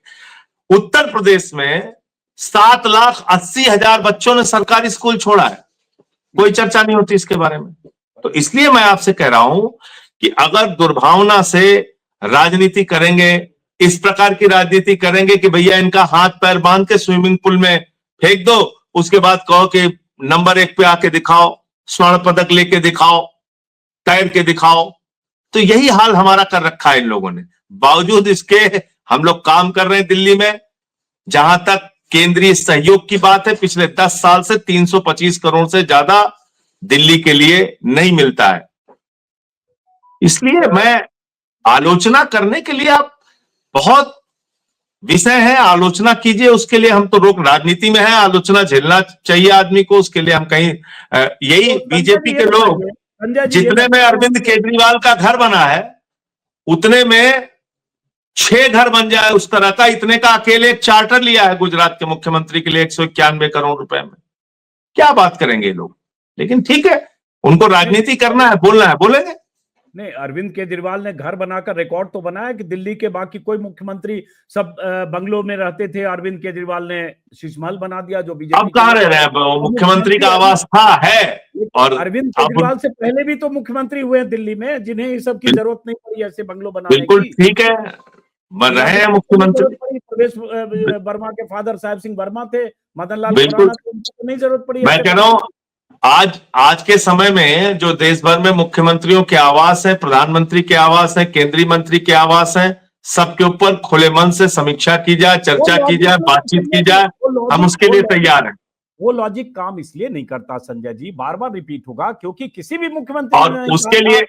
उत्तर प्रदेश में 7,80,000 बच्चों ने सरकारी स्कूल छोड़ा है, कोई चर्चा नहीं होती इसके बारे में। तो इसलिए मैं आपसे कह रहा हूं कि अगर दुर्भावना से राजनीति करेंगे, इस प्रकार की राजनीति करेंगे कि भैया इनका हाथ पैर बांध के स्विमिंग पूल में फेंक दो, उसके बाद कहो कि नंबर 1 पे आके दिखाओ, स्वर्ण पदक लेके दिखाओ, तैर के दिखाओ, तो यही हाल हमारा कर रखा है इन लोगों ने। बावजूद इसके हम लोग काम कर रहे हैं दिल्ली में। जहां तक केंद्रीय सहयोग की बात है, पिछले 10 साल से 325 करोड़ से ज्यादा दिल्ली के लिए नहीं मिलता है। इसलिए मैं आलोचना करने के लिए, आप बहुत विषय है, आलोचना कीजिए, उसके लिए हम तो रोक राजनीति में है, आलोचना झेलना चाहिए आदमी को, उसके लिए हम कहीं यही बीजेपी के लोग, जितने में अरविंद केजरीवाल का घर बना है उतने में 6 घर बन जाए उस तरह का, इतने का अकेले एक चार्टर लिया है गुजरात के मुख्यमंत्री के लिए 191 करोड़ रुपए में। क्या बात करेंगे लोग? लेकिन ठीक है, उनको राजनीति करना है, बोलना है, बोलेंगे। नहीं, अरविंद केजरीवाल ने घर बनाकर रिकॉर्ड तो बनाया कि दिल्ली के बाकी कोई मुख्यमंत्री सब बंगलों में रहते थे, अरविंद केजरीवाल ने शीश महल बना दिया जो बीजेपी। अब कहां रह रहे हैं? मुख्यमंत्री का आवास था, है, और अरविंद केजरीवाल से पहले भी तो मुख्यमंत्री हुए हैं दिल्ली में, जिन्हें ये सब की जरूरत नहीं पड़ी ऐसे बंगलो बनाने की। बिल्कुल ठीक है, बन रहे हैं मुख्यमंत्री। प्रवेश वर्मा के फादर साहब सिंह वर्मा थे, मदन लाल बिल्कुल, तो नहीं जरूरत पड़ी। मैं कह रहा हूं आज के समय में जो देश भर में मुख्यमंत्रियों के आवास है, प्रधानमंत्री के आवास है, केंद्रीय मंत्री के आवास है, सबके ऊपर खुले मन से समीक्षा की जाए, चर्चा की जाए, बातचीत की जाए, हम उसके लिए तैयार हैं। वो लॉजिक काम इसलिए नहीं करता संजय जी, बार बार रिपीट होगा, क्योंकि किसी भी मुख्यमंत्री और उसके लिए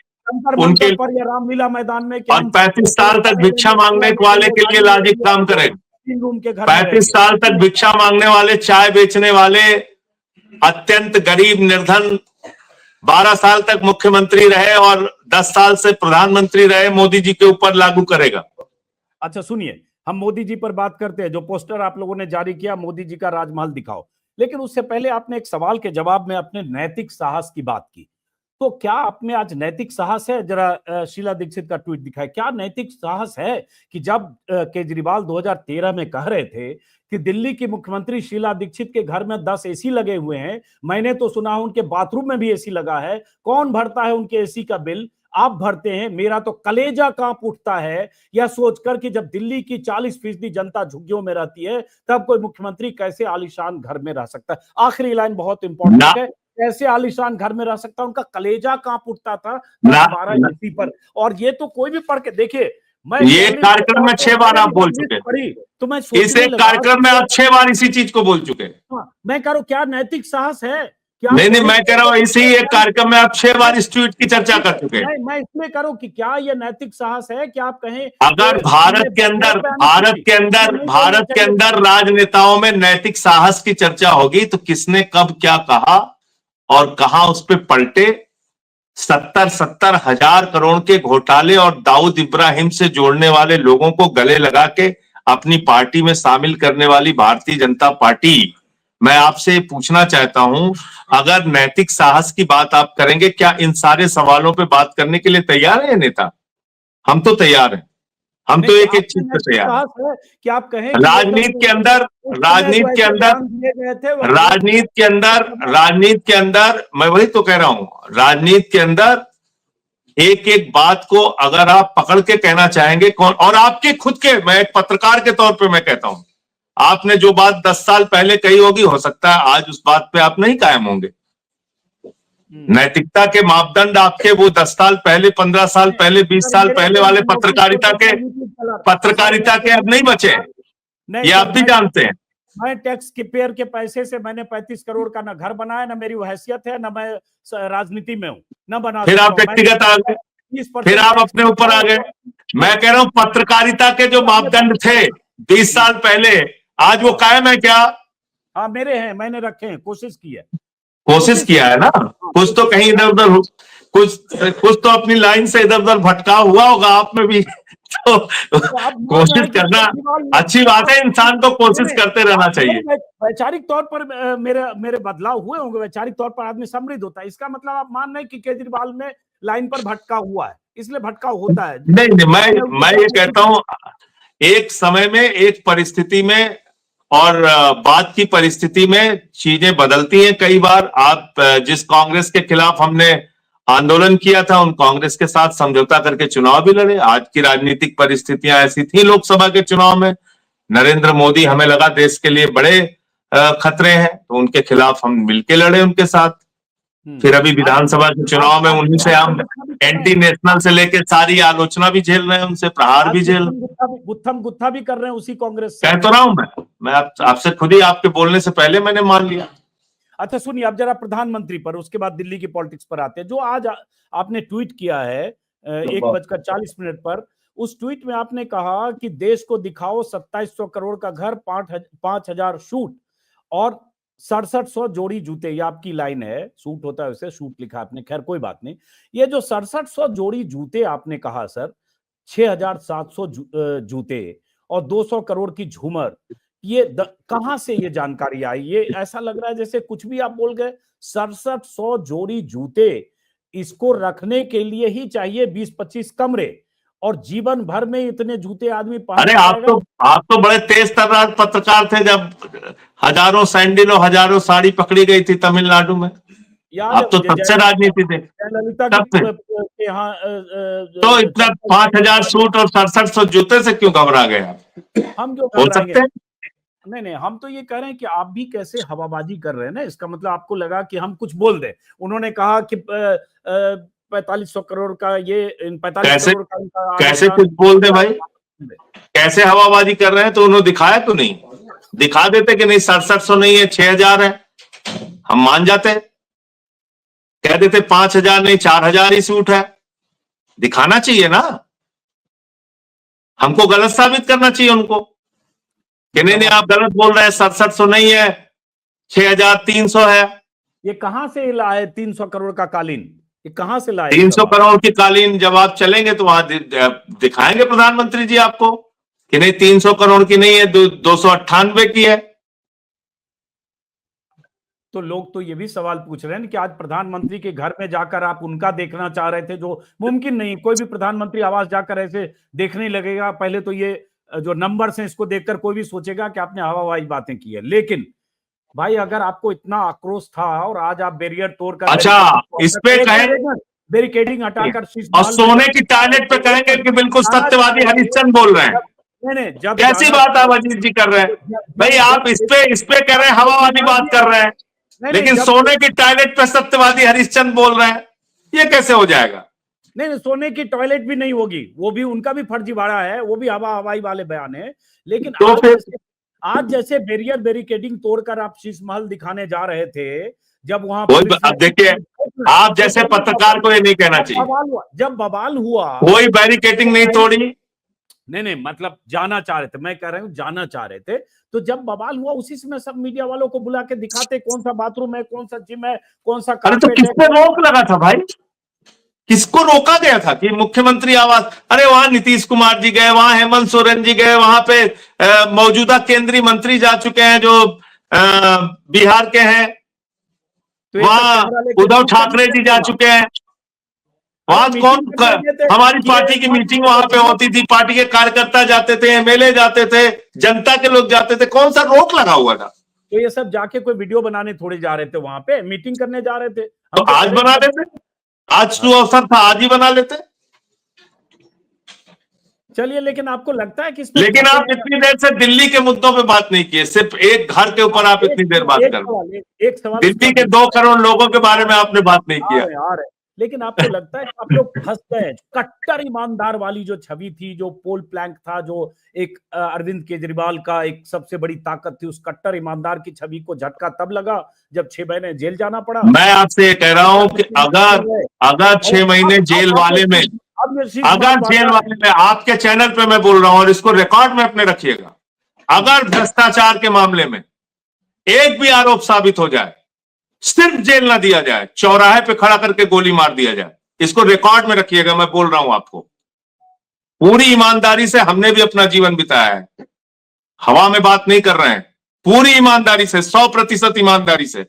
उनके पर या रामलीला मैदान में, और 35 साल तक भिक्षा मांगने वाले के लिए लॉजिक काम करे। 35 साल तक भिक्षा मांगने वाले, चाय बेचने वाले, अत्यंत गरीब निर्धन 12 साल तक मुख्यमंत्री रहे और 10 साल से प्रधानमंत्री रहे, मोदी जी के ऊपर लागू करेगा। अच्छा सुनिए, हम मोदी जी पर बात करते हैं। जो पोस्टर आप लोगों ने जारी किया, मोदी जी का राजमहल दिखाओ, लेकिन उससे पहले आपने एक सवाल के जवाब में अपने नैतिक साहस की बात की। तो क्या आप में आज नैतिक साहस है? जरा शीला दीक्षित का ट्वीट दिखाए। क्या नैतिक साहस है कि जब केजरीवाल 2013 में कह रहे थे कि दिल्ली की मुख्यमंत्री शीला दीक्षित के घर में 10 एसी लगे हुए हैं, मैंने तो सुना उनके बाथरूम में भी एसी लगा है, कौन भरता है उनके एसी का बिल? आप भरते हैं। मेरा तो कलेजा कांप उठता है यह सोचकर कि जब दिल्ली की 40% जनता झुग्गियों में रहती है, तब कोई मुख्यमंत्री कैसे आलीशान घर में रह सकता है। आखिरी लाइन बहुत इंपॉर्टेंट है, कैसे आलीशान घर में रह सकता है, उनका कलेजा कांप उठता था 12 एसी पर। और ये तो कोई भी पढ़ के देखिए, मैं ये कार्यक्रम में 6 बार आप बोल चुके हैं, तो मैं इस एक कार्यक्रम में आप 6 बार इसी चीज को बोल चुके हैं। मैं कह रहा हूं, क्या नैतिक साहस है? नहीं, मैं कह रहा हूं इसी एक कार्यक्रम में आप 6 बार इस ट्वीट की चर्चा कर चुके हैं। मैं इसलिए कह रहा हूं कि क्या ये नैतिक साहस है कि आप कहें अगर भारत के अंदर राजनेताओं में नैतिक साहस की चर्चा होगी तो किसने कब क्या कहा और कहां उस पर पलटे। 70 हजार करोड़ के घोटाले और दाऊद इब्राहिम से जोड़ने वाले लोगों को गले लगा के अपनी पार्टी में शामिल करने वाली भारतीय जनता पार्टी, मैं आपसे पूछना चाहता हूं, अगर नैतिक साहस की बात आप करेंगे, क्या इन सारे सवालों पे बात करने के लिए तैयार है नेता? हम तो तैयार हैं। हम तो नहीं, एक एक चीज आपने पे तैयार हैं। साहस है कि आप कहें कि वो राजनीति के अंदर उस समय जो ऐसे बयान दिए गए थे वो राजनीति के अंदर मैं वही तो कह रहा हूं, राजनीति के अंदर एक एक बात को अगर आप पकड़ के कहना चाहेंगे कौन, और आपके खुद के, मैं एक पत्रकार के तौर पे मैं कहता हूं, आपने जो बात 10 साल पहले कही होगी, हो सकता है आज उस बात पे आप नहीं कायम होंगे। नैतिकता के मापदंड आपके वो 10 साल पहले, 15 साल पहले, 20 साल पहले वाले पत्रकारिता के अब नहीं बचे, ये आप भी जानते हैं। मैं टैक्स के पेयर के पैसे से मैंने 35 करोड़ का ना घर बनाया, ना मेरी वो हैसियत है, ना मैं राजनीति में हूं, ना बना। फिर आप व्यक्तिगत आ गए, फिर आप अपने ऊपर आ गए। मैं कह रहा हूं पत्रकारिता के जो मापदंड थे 20 साल पहले, आज वो कायम है क्या? हाँ मेरे हैं, मैंने रखे हैं, कोशिश की है, कोशिश किया है ना, कुछ तो कहीं इधर उधर, कुछ तो अपनी लाइन से इधर उधर भटकाव हुआ होगा आप में भी। तो कोशिश करना अच्छी बात है, इंसान को कोशिश करते रहना चाहिए। वैचारिक तौर पर मेरे बदलाव हुए होंगे, वैचारिक तौर पर आदमी समृद्ध होता है, इसका मतलब आप मान रहे हैं कि केजरीवाल में लाइन पर भटकाव हुआ है, इसलिए भटकाव होता है। नहीं, मैं ये कहता हूं एक समय में, एक परिस्थिति में और बात की परिस्थिति में चीजें बदलती हैं कई बार। आप जिस कांग्रेस के खिलाफ हमने आंदोलन किया था, उन कांग्रेस के साथ समझौता करके चुनाव भी लड़े। आज की राजनीतिक परिस्थितियां ऐसी थी लोकसभा के चुनाव में, नरेंद्र मोदी हमें लगा देश के लिए बड़े खतरे हैं, तो उनके खिलाफ हम मिलके लड़े उनके साथ। फिर अभी विधानसभा के चुनाव में उन्हीं से हम एंटी नेशनल से लेके सारी आलोचना भी झेल रहे हैं, उनसे प्रहार भी झेल रहे हैं, गुत्थम गुत्था भी कर रहे हैं उसी कांग्रेस से। कह तो रहा हूं मैं आपसे खुद ही, आपके बोलने से पहले मैंने मान लिया। अच्छा सुनिए, अब जरा प्रधानमंत्री पर, उसके बाद दिल्ली की पॉलिटिक्स पर आते हैं। जो आज आपने ट्वीट किया है 1:40 पर, उस ट्वीट में आपने कहा कि देश को दिखाओ 2700 करोड़ का घर, 5,000 शूट और 6700 जोड़ी जूते। ये आपकी लाइन है, सूट होता है उसे शूट लिखा आपने, खैर कोई बात नहीं। ये जो 6700 जोड़ी जूते आपने कहा सर, 6700 जूते और 200 करोड़ की झूमर, ये कहां से ये जानकारी आई? ये ऐसा लग रहा है जैसे कुछ भी आप बोल गए। 6700 जोड़ी जूते, इसको रखने के लिए ही चाहिए 20-25 कमरे, और जीवन भर में इतने जूते आदमी पहन। अरे आप तो बड़े तेज तर्रार पत्रकार थे जब हजारों सैंडल और हजारों साड़ी पकड़ी गई थी तमिलनाडु में। आप तो तब से राजनीति थे, तब से। तो इतना 5000 सूट और 6700 जूते से क्यों घबरा गए आप? हम क्यों बोल सकते हैं? नहीं, हम तो ये कह रहे हैं कि आप भी कैसे हवाबाजी कर रहे हैं ना। इसका मतलब आपको लगा कि हम कुछ बोल दें। उन्होंने कहा कि 4500 करोड़ का ये, 45 करोड़ का कैसे कुछ बोल दे भाई, कैसे हवाबाजी कर रहे हैं? तो उन्होंने दिखाया तो नहीं, दिखा देते कि नहीं 6700 नहीं है 6000 है, हम मान जाते। कह देते 5000 नहीं 4000 ही सूट है, दिखाना चाहिए ना, हमको गलत साबित करना चाहिए उनको कि नहीं आप गलत बोल रहे हैं, 6700 नहीं है 6300 है। ये कहां से लाए 300 करोड़ का कालीन? ये कहां से लाए? 300 करोड़ की कालीन जब आप चलेंगे तो वहां दिखाएंगे प्रधानमंत्री जी आपको कि नहीं 300 करोड़ की नहीं है, 298 की है। तो लोग तो ये भी सवाल पूछ रहे हैं कि आज प्रधानमंत्री के घर में जाकर आप उनका देखना चाह रहे थे, जो मुमकिन नहीं। कोई भी प्रधानमंत्री आवास जाकर ऐसे देखने लगेगा, पहले तो ये जो नंबर्स हैं इसको देखकर कोई भी सोचेगा कि आपने हवाबाजी बातें की है। लेकिन भाई अगर आपको इतना आक्रोश था और आज आप बैरियर तोड़कर, अच्छा इस पे कहेंगे, बैरिकेडिंग हटाकर और सोने की टॉयलेट पे कहेंगे कि बिल्कुल सत्यवादी हरिश्चंद्र बोल रहे हैं। नहीं, जब कैसी बात आप अजीत जी कर रहे हैं भाई? आप इस पे कह रहे हैं, हवावादी बात कर रहे हैं, लेकिन सोने की टॉयलेट पे सत्यवादी हरिश्चंद्र बोल रहे हैं, ये कैसे हो जाएगा? नहीं, सोने की टॉयलेट भी नहीं होगी, वो भी उनका भी फर्जीवाड़ा है, वो भी हवाई वाले बयान है। लेकिन तो आज जैसे बैरियर बैरिकेडिंग तोड़कर आप शीश महल दिखाने जा रहे थे, जब वहां अब देखिए, आप जैसे पत्रकार को ये नहीं कहना चाहिए। जब बवाल हुआ, कोई बैरिकेडिंग नहीं तोड़ी। नहीं, मतलब जाना चाह रहे थे, मैं कह रहा हूं जाना चाह रहे थे। तो जब बवाल हुआ उसी समय सब मीडिया वालों को बुला के दिखाते कौन सा बाथरूम है, कौन सा जिम है, कौन सा कारपेट है। तो किसको रोक लगा था भाई? किसको रोका गया था कि मुख्यमंत्री आवास? अरे वहां नीतीश कुमार जी गए, वहां हेमंत सोरेन जी गए, वहां पे मौजूदा केंद्रीय मंत्री जा चुके हैं जो बिहार के हैं, तो वहां उद्धव ठाकरे जी जा चुके हैं। वहां अरे कौन मीटिंग कर रहे थे हमारी कि पार्टी की मीटिंग वहां पे होती थी, पार्टी के कार्यकर्ता जाते थे, एमएलए जाते थे, जनता के लोग जाते थे, कौन सा रोक लगा हुआ था? तो ये सब जाके कोई वीडियो बनाने थोड़े जा रहे थे, वहां पे मीटिंग करने जा रहे थे। तो हम तो आज कह रहे बना हैं लेते, आज सुअवसर था, आज ही बना लेते। चलिए, लेकिन आपको लगता है कि इसमें लेकिन आप घपले इतनी देर से दिल्ली के मुद्दों पे बात नहीं किए, सिर्फ एक घर के ऊपर आप इतनी देर बात कर रहे हैं। एक सवाल इस दिल्ली पर के 2 करोड़ लोगों के बारे में आपने बात नहीं आ किया। रहे आ रहे लेकिन आपको लगता है कि आप लोग फंस गए? कट्टर ईमानदार वाली जो छवि थी, जो पोल प्लैंक था, जो एक अरविंद केजरीवाल का एक सबसे बड़ी ताकत थी, उस कट्टर ईमानदार की छवि को झटका तब लगा जब 6 महीने जेल जाना पड़ा। मैं आपसे ये कह रहा हूं कि अगर 6 महीने जेल वाले में, अगर जेल वाले में, आपके चैनल पे मैं बोल रहा हूं और इसको रिकॉर्ड में अपने रखिएगा, अगर भ्रष्टाचार के मामले में एक भी आरोप साबित हो जाए, सिर्फ जेल ना दिया जाए, चौराहे पे खड़ा करके गोली मार दिया जाए, इसको रिकॉर्ड में रखिएगा। मैं बोल रहा हूं आपको, पूरी ईमानदारी से हमने भी अपना जीवन बिताया है, हवा में बात नहीं कर रहे हैं, पूरी ईमानदारी से, 100% ईमानदारी से।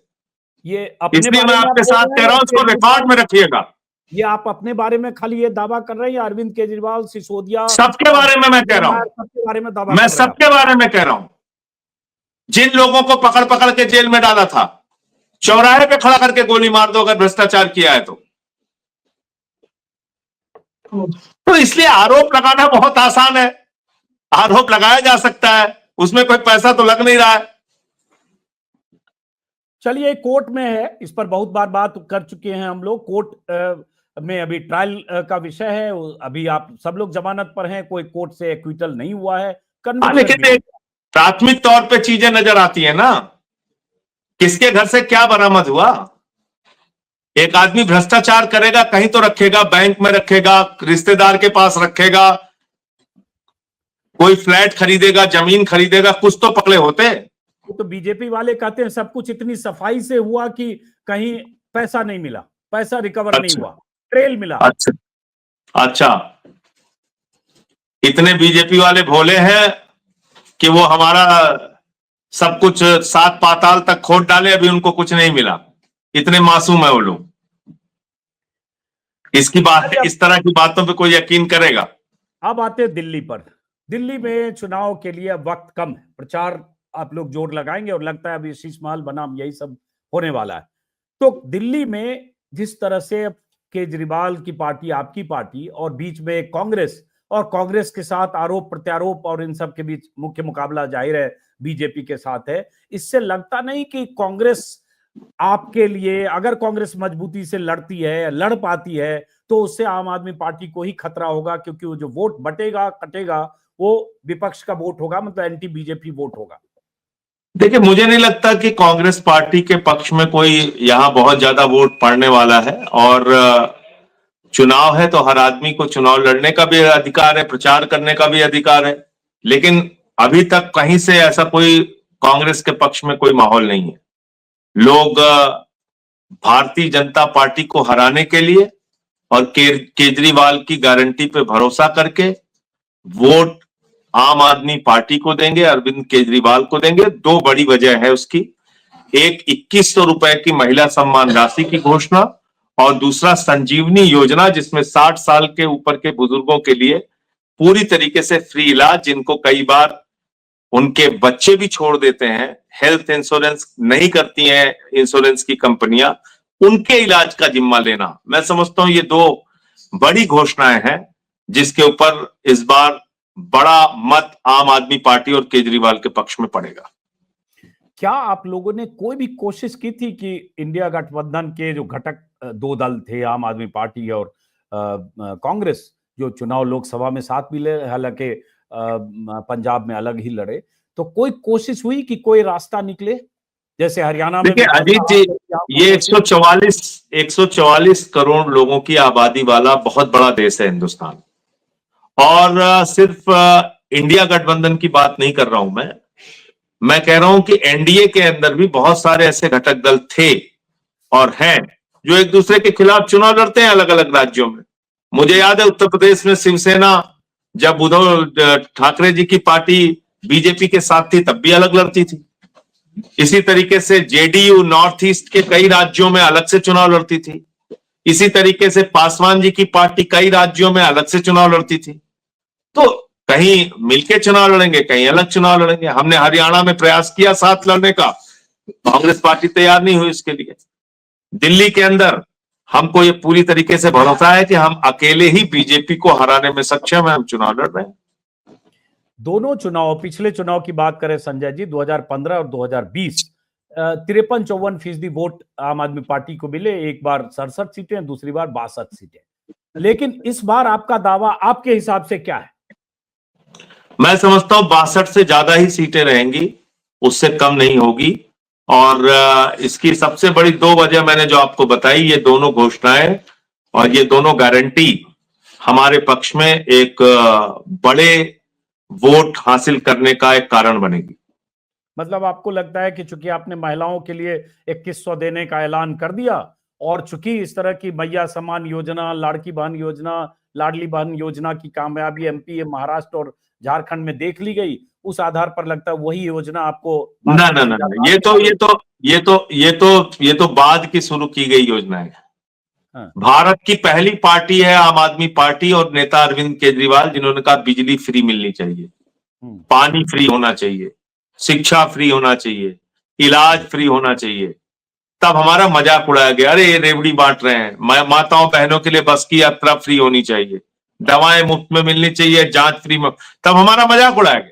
ये अपने इसलिए बारे मैं में आपके आप बोल साथ रहे कह हैं रहा हूं, या इसको केजरीवाल? रिकॉर्ड में रखिएगा। ये आप अपने बारे में खाली ये दावा कर रहे हैं या अरविंद केजरीवाल, सिसोदिया, सबके बारे में मैं कह रहा हूं, सबके बारे में दावा मैं कर रहे हैं आप? सबके बारे में कह रहा हूं। जिन लोगों को पकड़ पकड़ के जेल में डाला था, चौराहे पे खड़ा करके गोली मार दो अगर भ्रष्टाचार किया है तो इसलिए आरोप लगाना बहुत आसान है, आरोप लगाया जा सकता है, उसमें कोई पैसा तो लग नहीं रहा है। चलिए, कोर्ट में है, इस पर बहुत बार बात कर चुके हैं हम लोग। कोर्ट में अभी ट्रायल का विषय है, अभी आप सब लोग जमानत पर हैं, कोई कोर्ट से एक्विटल नहीं हुआ है, कन्विक्शन लेकिन भी। प्राथमिक तौर पे चीजें नजर आती है ना, किसके घर से क्या बरामद हुआ। एक आदमी भ्रष्टाचार करेगा, कहीं तो रखेगा, बैंक में रखेगा, रिश्तेदार के पास रखेगा, कोई फ्लैट खरीदेगा, जमीन खरीदेगा, कुछ तो पकड़े होते। तो बीजेपी वाले कहते हैं सब कुछ इतनी सफाई से हुआ कि कहीं पैसा नहीं मिला, पैसा रिकवर नहीं हुआ, ट्रेल मिला। अच्छा, इतने बीजेपी वाले भोले हैं कि वो हमारा सब कुछ 7 पाताल तक खोद डाले, अभी उनको कुछ नहीं मिला, इतने मासूम है वो लोग। इसकी बात, इस तरह की बातों पे कोई यकीन करेगा? अब आते हैं दिल्ली पर। दिल्ली में चुनाव के लिए वक्त कम है, प्रचार आप लोग जोर लगाएंगे और लगता है अभी शीश महल बनाम यही सब होने वाला है। तो दिल्ली में जिस तरह से केजरीवाल की पार्टी, आपकी पार्टी, और बीच में कांग्रेस, और कांग्रेस के साथ आरोप प्रत्यारोप और इन सब के बीच मुख्य मुकाबला जाहिर है बीजेपी के साथ है, इससे लगता नहीं कि कांग्रेस आपके लिए, अगर कांग्रेस मजबूती से लड़ती है, लड़ पाती है, तो उससे आम आदमी पार्टी को ही खतरा होगा, क्योंकि वो जो वोट बटेगा कटेगा वो विपक्ष का वोट होगा, मतलब एंटी बीजेपी वोट होगा। देखिए, मुझे नहीं लगता कि कांग्रेस पार्टी के पक्ष में कोई यहां बहुत ज्यादा वोट पड़ने वाला है, और चुनाव है तो हर आदमी को चुनाव लड़ने का भी अधिकार है, प्रचार करने का भी अधिकार है, लेकिन अभी तक कहीं से ऐसा कोई कांग्रेस के पक्ष में कोई माहौल नहीं है। लोग भारतीय जनता पार्टी को हराने के लिए और केजरीवाल की गारंटी पे भरोसा करके वोट आम आदमी पार्टी को देंगे, अरविंद केजरीवाल को देंगे। 2 बड़ी वजह है उसकी, एक 2100 रुपए की महिला सम्मान राशि की घोषणा, और दूसरा संजीवनी योजना, जिसमें 60 साल के ऊपर के बुजुर्गों के लिए पूरी तरीके से फ्री इलाज, जिनको कई बार उनके बच्चे भी छोड़ देते हैं, हेल्थ इंश्योरेंस नहीं करती हैं इंश्योरेंस की कंपनियां, उनके इलाज का जिम्मा लेना। मैं समझता हूं ये 2 बड़ी घोषणाएं हैं जिसके ऊपर इस बार बड़ा मत आम आदमी पार्टी और केजरीवाल के पक्ष में पड़ेगा। क्या आप लोगों ने कोई भी कोशिश की थी कि इंडिया गठबंधन के जो घटक 2 दल थे, आम आदमी पार्टी और कांग्रेस, जो चुनाव लोकसभा में साथ मिले, हालांकि पंजाब में अलग ही लड़े, तो कोई कोशिश हुई कि कोई रास्ता निकले, जैसे हरियाणा में? देखिए अजीत जी, ये 144 करोड़ लोगों की आबादी वाला बहुत बड़ा देश है हिंदुस्तान, और सिर्फ इंडिया गठबंधन की बात नहीं कर रहा हूं मैं कह रहा हूं कि एनडीए के अंदर भी बहुत सारे ऐसे घटक दल थे और हैं जो एक दूसरे के खिलाफ चुनाव लड़ते हैं अलग अलग राज्यों में। मुझे याद है उत्तर प्रदेश में शिवसेना, जब उद्धव ठाकरे जी की पार्टी बीजेपी के साथ थी, तब भी अलग लड़ती थी। इसी तरीके से जेडीयू नॉर्थ ईस्ट के कई राज्यों में अलग से चुनाव लड़ती थी। इसी तरीके से पासवान जी की पार्टी कई राज्यों में अलग से चुनाव लड़ती थी। तो कहीं मिलके चुनाव लड़ेंगे, कहीं अलग चुनाव लड़ेंगे। हमने हरियाणा में प्रयास किया साथ लड़ने का, कांग्रेस पार्टी तैयार नहीं हुई उसके लिए। दिल्ली के अंदर हमको ये पूरी तरीके से भरोसा है कि हम अकेले ही बीजेपी को हराने में सक्षम है। हम चुनाव लड़ रहे हैं। दोनों चुनाव, पिछले चुनाव की बात करें संजय जी, 2015 और 2020, 53-54% वोट आम आदमी पार्टी को मिले। एक बार 67 सीटें, दूसरी बार 62 सीटें। लेकिन इस बार आपका दावा आपके हिसाब से क्या है? मैं समझता हूं 62 से ज्यादा ही सीटें रहेंगी, उससे कम नहीं होगी। और इसकी सबसे बड़ी दो वजह मैंने जो आपको बताई, ये दोनों घोषणाएं और ये दोनों गारंटी हमारे पक्ष में एक बड़े वोट हासिल करने का एक कारण बनेगी। मतलब आपको लगता है कि चूंकि आपने महिलाओं के लिए 2100 देने का ऐलान कर दिया, और चूंकि इस तरह की मैया सम्मान योजना, लाड़की बहन योजना, लाडली बहन योजना की कामयाबी एमपी, महाराष्ट्र और झारखंड में देख ली गई, उस आधार पर लगता है वही योजना आपको ना ना ना, ये तो बाद की शुरू की गई योजना है। हाँ। भारत की पहली पार्टी है आम आदमी पार्टी और नेता अरविंद केजरीवाल, जिन्होंने कहा बिजली फ्री मिलनी चाहिए, पानी फ्री होना चाहिए, शिक्षा फ्री होना चाहिए, इलाज फ्री होना चाहिए। तब हमारा मजाक उड़ाया गया, अरे ये रेवड़ी बांट रहे हैं। माताओं बहनों के लिए बस की यात्रा फ्री होनी चाहिए, दवाएं मुफ्त में मिलनी चाहिए, जांच फ्री में। तब हमारा मजाक उड़ाया गया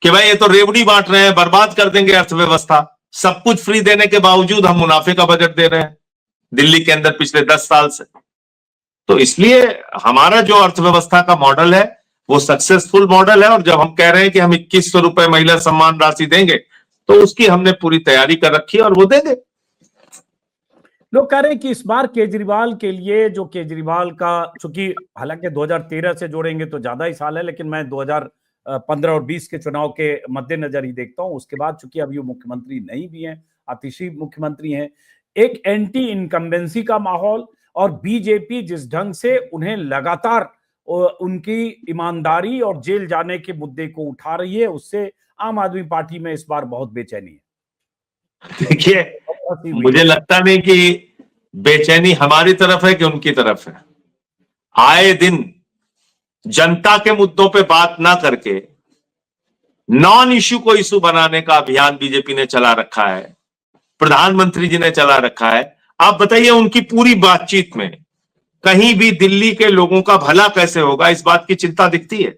कि भाई ये तो रेवड़ी बांट रहे हैं, बर्बाद कर देंगे अर्थव्यवस्था। सब कुछ फ्री देने के बावजूद हम मुनाफे का बजट दे रहे हैं दिल्ली के अंदर पिछले 10 साल से। तो इसलिए हमारा जो अर्थव्यवस्था का मॉडल है वो सक्सेसफुल मॉडल है। और जब हम कह रहे हैं कि हम 2100 रुपए महिला सम्मान राशि देंगे, तो उसकी हमने पूरी तैयारी कर रखी है और वो देंगे। लोग कह रहे हैं कि इस बार केजरीवाल के लिए, जो केजरीवाल का, चूंकि हालांकि 2013 से जोड़ेंगे तो ज्यादा ही साल है, लेकिन मैं 2015 और 20 के चुनाव के मद्देनजर ही देखता हूं। उसके बाद चूंकि अभी वो मुख्यमंत्री नहीं भी हैं, आतिशी मुख्यमंत्री हैं, एक एंटी इनकम्बेंसी का माहौल, और बीजेपी जिस ढंग से उन्हें लगातार उनकी ईमानदारी और जेल जाने के मुद्दे को उठा रही है, उससे आम आदमी पार्टी में इस बार बहुत बेचैनी है। देखिए, मुझे लगता नहीं कि बेचैनी हमारी तरफ है कि उनकी तरफ है। आए दिन जनता के मुद्दों पे बात ना करके नॉन इश्यू को इश्यू बनाने का अभियान बीजेपी ने चला रखा है, प्रधानमंत्री जी ने चला रखा है। आप बताइए, उनकी पूरी बातचीत में कहीं भी दिल्ली के लोगों का भला कैसे होगा, इस बात की चिंता दिखती है?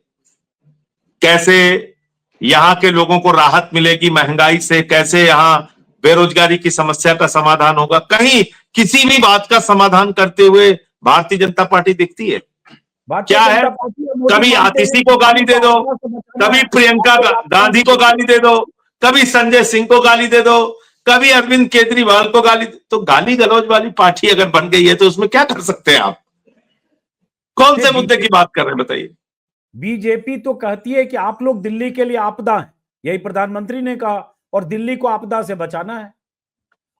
कैसे यहां के लोगों को राहत मिलेगी महंगाई से, कैसे यहां बेरोजगारी की समस्या का समाधान होगा? कहीं किसी भी बात का समाधान करते हुए भारतीय जनता पार्टी दिखती है? क्या है, कभी आतिशी को गाली दे दो, कभी प्रियंका गांधी को गाली दे दो, कभी संजय सिंह को गाली दे दो, कभी अरविंद केजरीवाल को गाली। तो गाली गलौज वाली पार्टी अगर बन गई है तो उसमें क्या कर सकते हैं आप? कौन से मुद्दे की बात कर रहे हैं बताइए? बीजेपी तो कहती है कि आप लोग दिल्ली के लिए आपदा हैं, यही प्रधानमंत्री ने कहा, और दिल्ली को आपदा से बचाना है,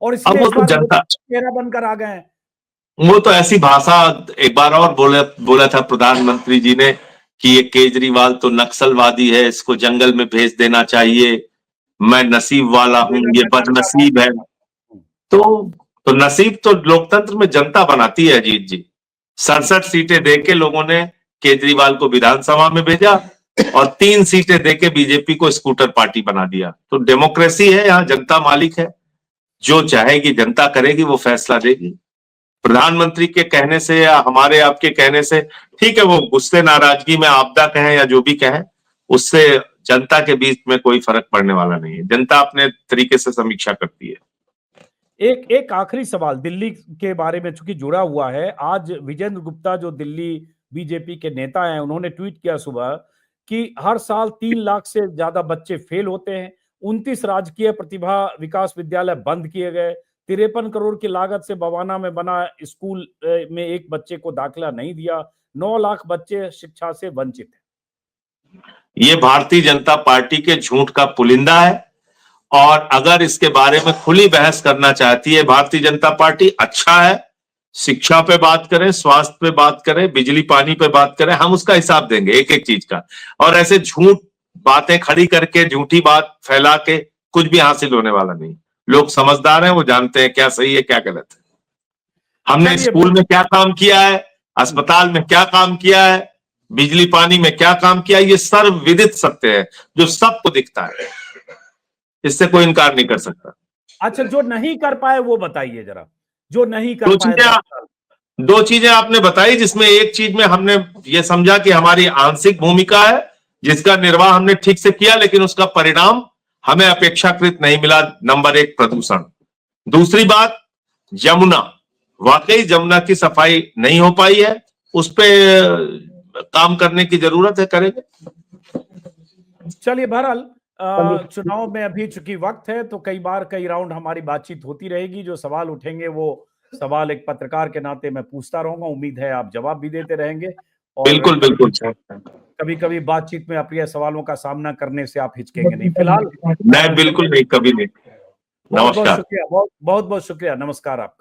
और इसलिए वो तो जनता चेहरा बनकर आ गए हैं। वो तो ऐसी भाषा एक बार और बोला था प्रधानमंत्री जी ने कि ये केजरीवाल तो नक्सलवादी है, इसको जंगल में भेज देना चाहिए, मैं नसीब वाला हूं, ये बदनसीब है। तो नसीब तो लोकतंत्र में जनता बनाती है अजीत जी। 67 सीटें देके लोगों ने केजरीवाल को विधानसभा में भेजा और 3 सीटें देके बीजेपी को स्कूटर पार्टी बना दिया। तो डेमोक्रेसी है, यहाँ जनता मालिक है, जो चाहेगी जनता करेगी, वो फैसला देगी। प्रधानमंत्री के कहने से या हमारे आपके कहने से, ठीक है, वो गुस्से नाराजगी में आपदा कहें या जो भी कहें, उससे जनता के बीच में कोई फर्क पड़ने वाला नहीं है। जनता अपने तरीके से समीक्षा करती है। एक आखिरी सवाल दिल्ली के बारे में चूंकि जुड़ा हुआ है। आज विजेंद्र गुप्ता जो दिल्ली बीजेपी के नेता हैं, उन्होंने ट्वीट किया सुबह कि हर साल 3 लाख से ज्यादा बच्चे फेल होते हैं, 29 राजकीय प्रतिभा विकास विद्यालय बंद किए गए, 53 करोड़ की लागत से बवाना में बना स्कूल में एक बच्चे को दाखिला नहीं दिया, 9 लाख बच्चे शिक्षा से वंचित हैं। ये भारतीय जनता पार्टी के झूठ का पुलिंदा है, और अगर इसके बारे में खुली बहस करना चाहती है भारतीय जनता पार्टी, अच्छा है, शिक्षा पे बात करें, स्वास्थ्य पे बात करें, बिजली पानी पे बात करें, हम उसका हिसाब देंगे एक एक चीज का। और ऐसे झूठ बातें खड़ी करके, झूठी बात फैला के कुछ भी हासिल होने वाला नहीं। लोग समझदार हैं, वो जानते हैं क्या सही है क्या गलत है। हमने चलिए, स्कूल में क्या काम किया है, अस्पताल में क्या काम किया है, बिजली पानी में क्या काम किया, ये सर्वविदित सत्य है जो सबको दिखता है, इससे कोई इनकार नहीं कर सकता। अच्छा, जो नहीं कर पाए वो बताइए जरा, जो नहीं कर दो पाए। दो चीजें आपने बताई, जिसमें एक चीज में हमने ये समझा कि हमारी आंशिक भूमिका है जिसका निर्वाह हमने ठीक से किया, लेकिन उसका परिणाम हमें अपेक्षाकृत नहीं मिला। नंबर 1 प्रदूषण। दूसरी बात, यमुना, वाकई यमुना की सफाई नहीं हो पाई है, उस पे काम करने की जरूरत है, करेंगे। चलिए, बहरहाल चुनाव में अभी चूंकि वक्त है तो कई बार कई राउंड हमारी बातचीत होती रहेगी। जो सवाल उठेंगे वो सवाल एक पत्रकार के नाते मैं पूछता रहूंगा, उम्मीद है आप जवाब भी देते रहेंगे। और बिल्कुल बिल्कुल। कभी कभी बातचीत में अप्रिय सवालों का सामना करने से आप हिचकेंगे नहीं। फिलहाल नहीं, बिल्कुल नहीं, कभी नहीं। बहुत बहुत नमस्कार। शुक्रिया, बहुत बहुत शुक्रिया। नमस्कार आपका।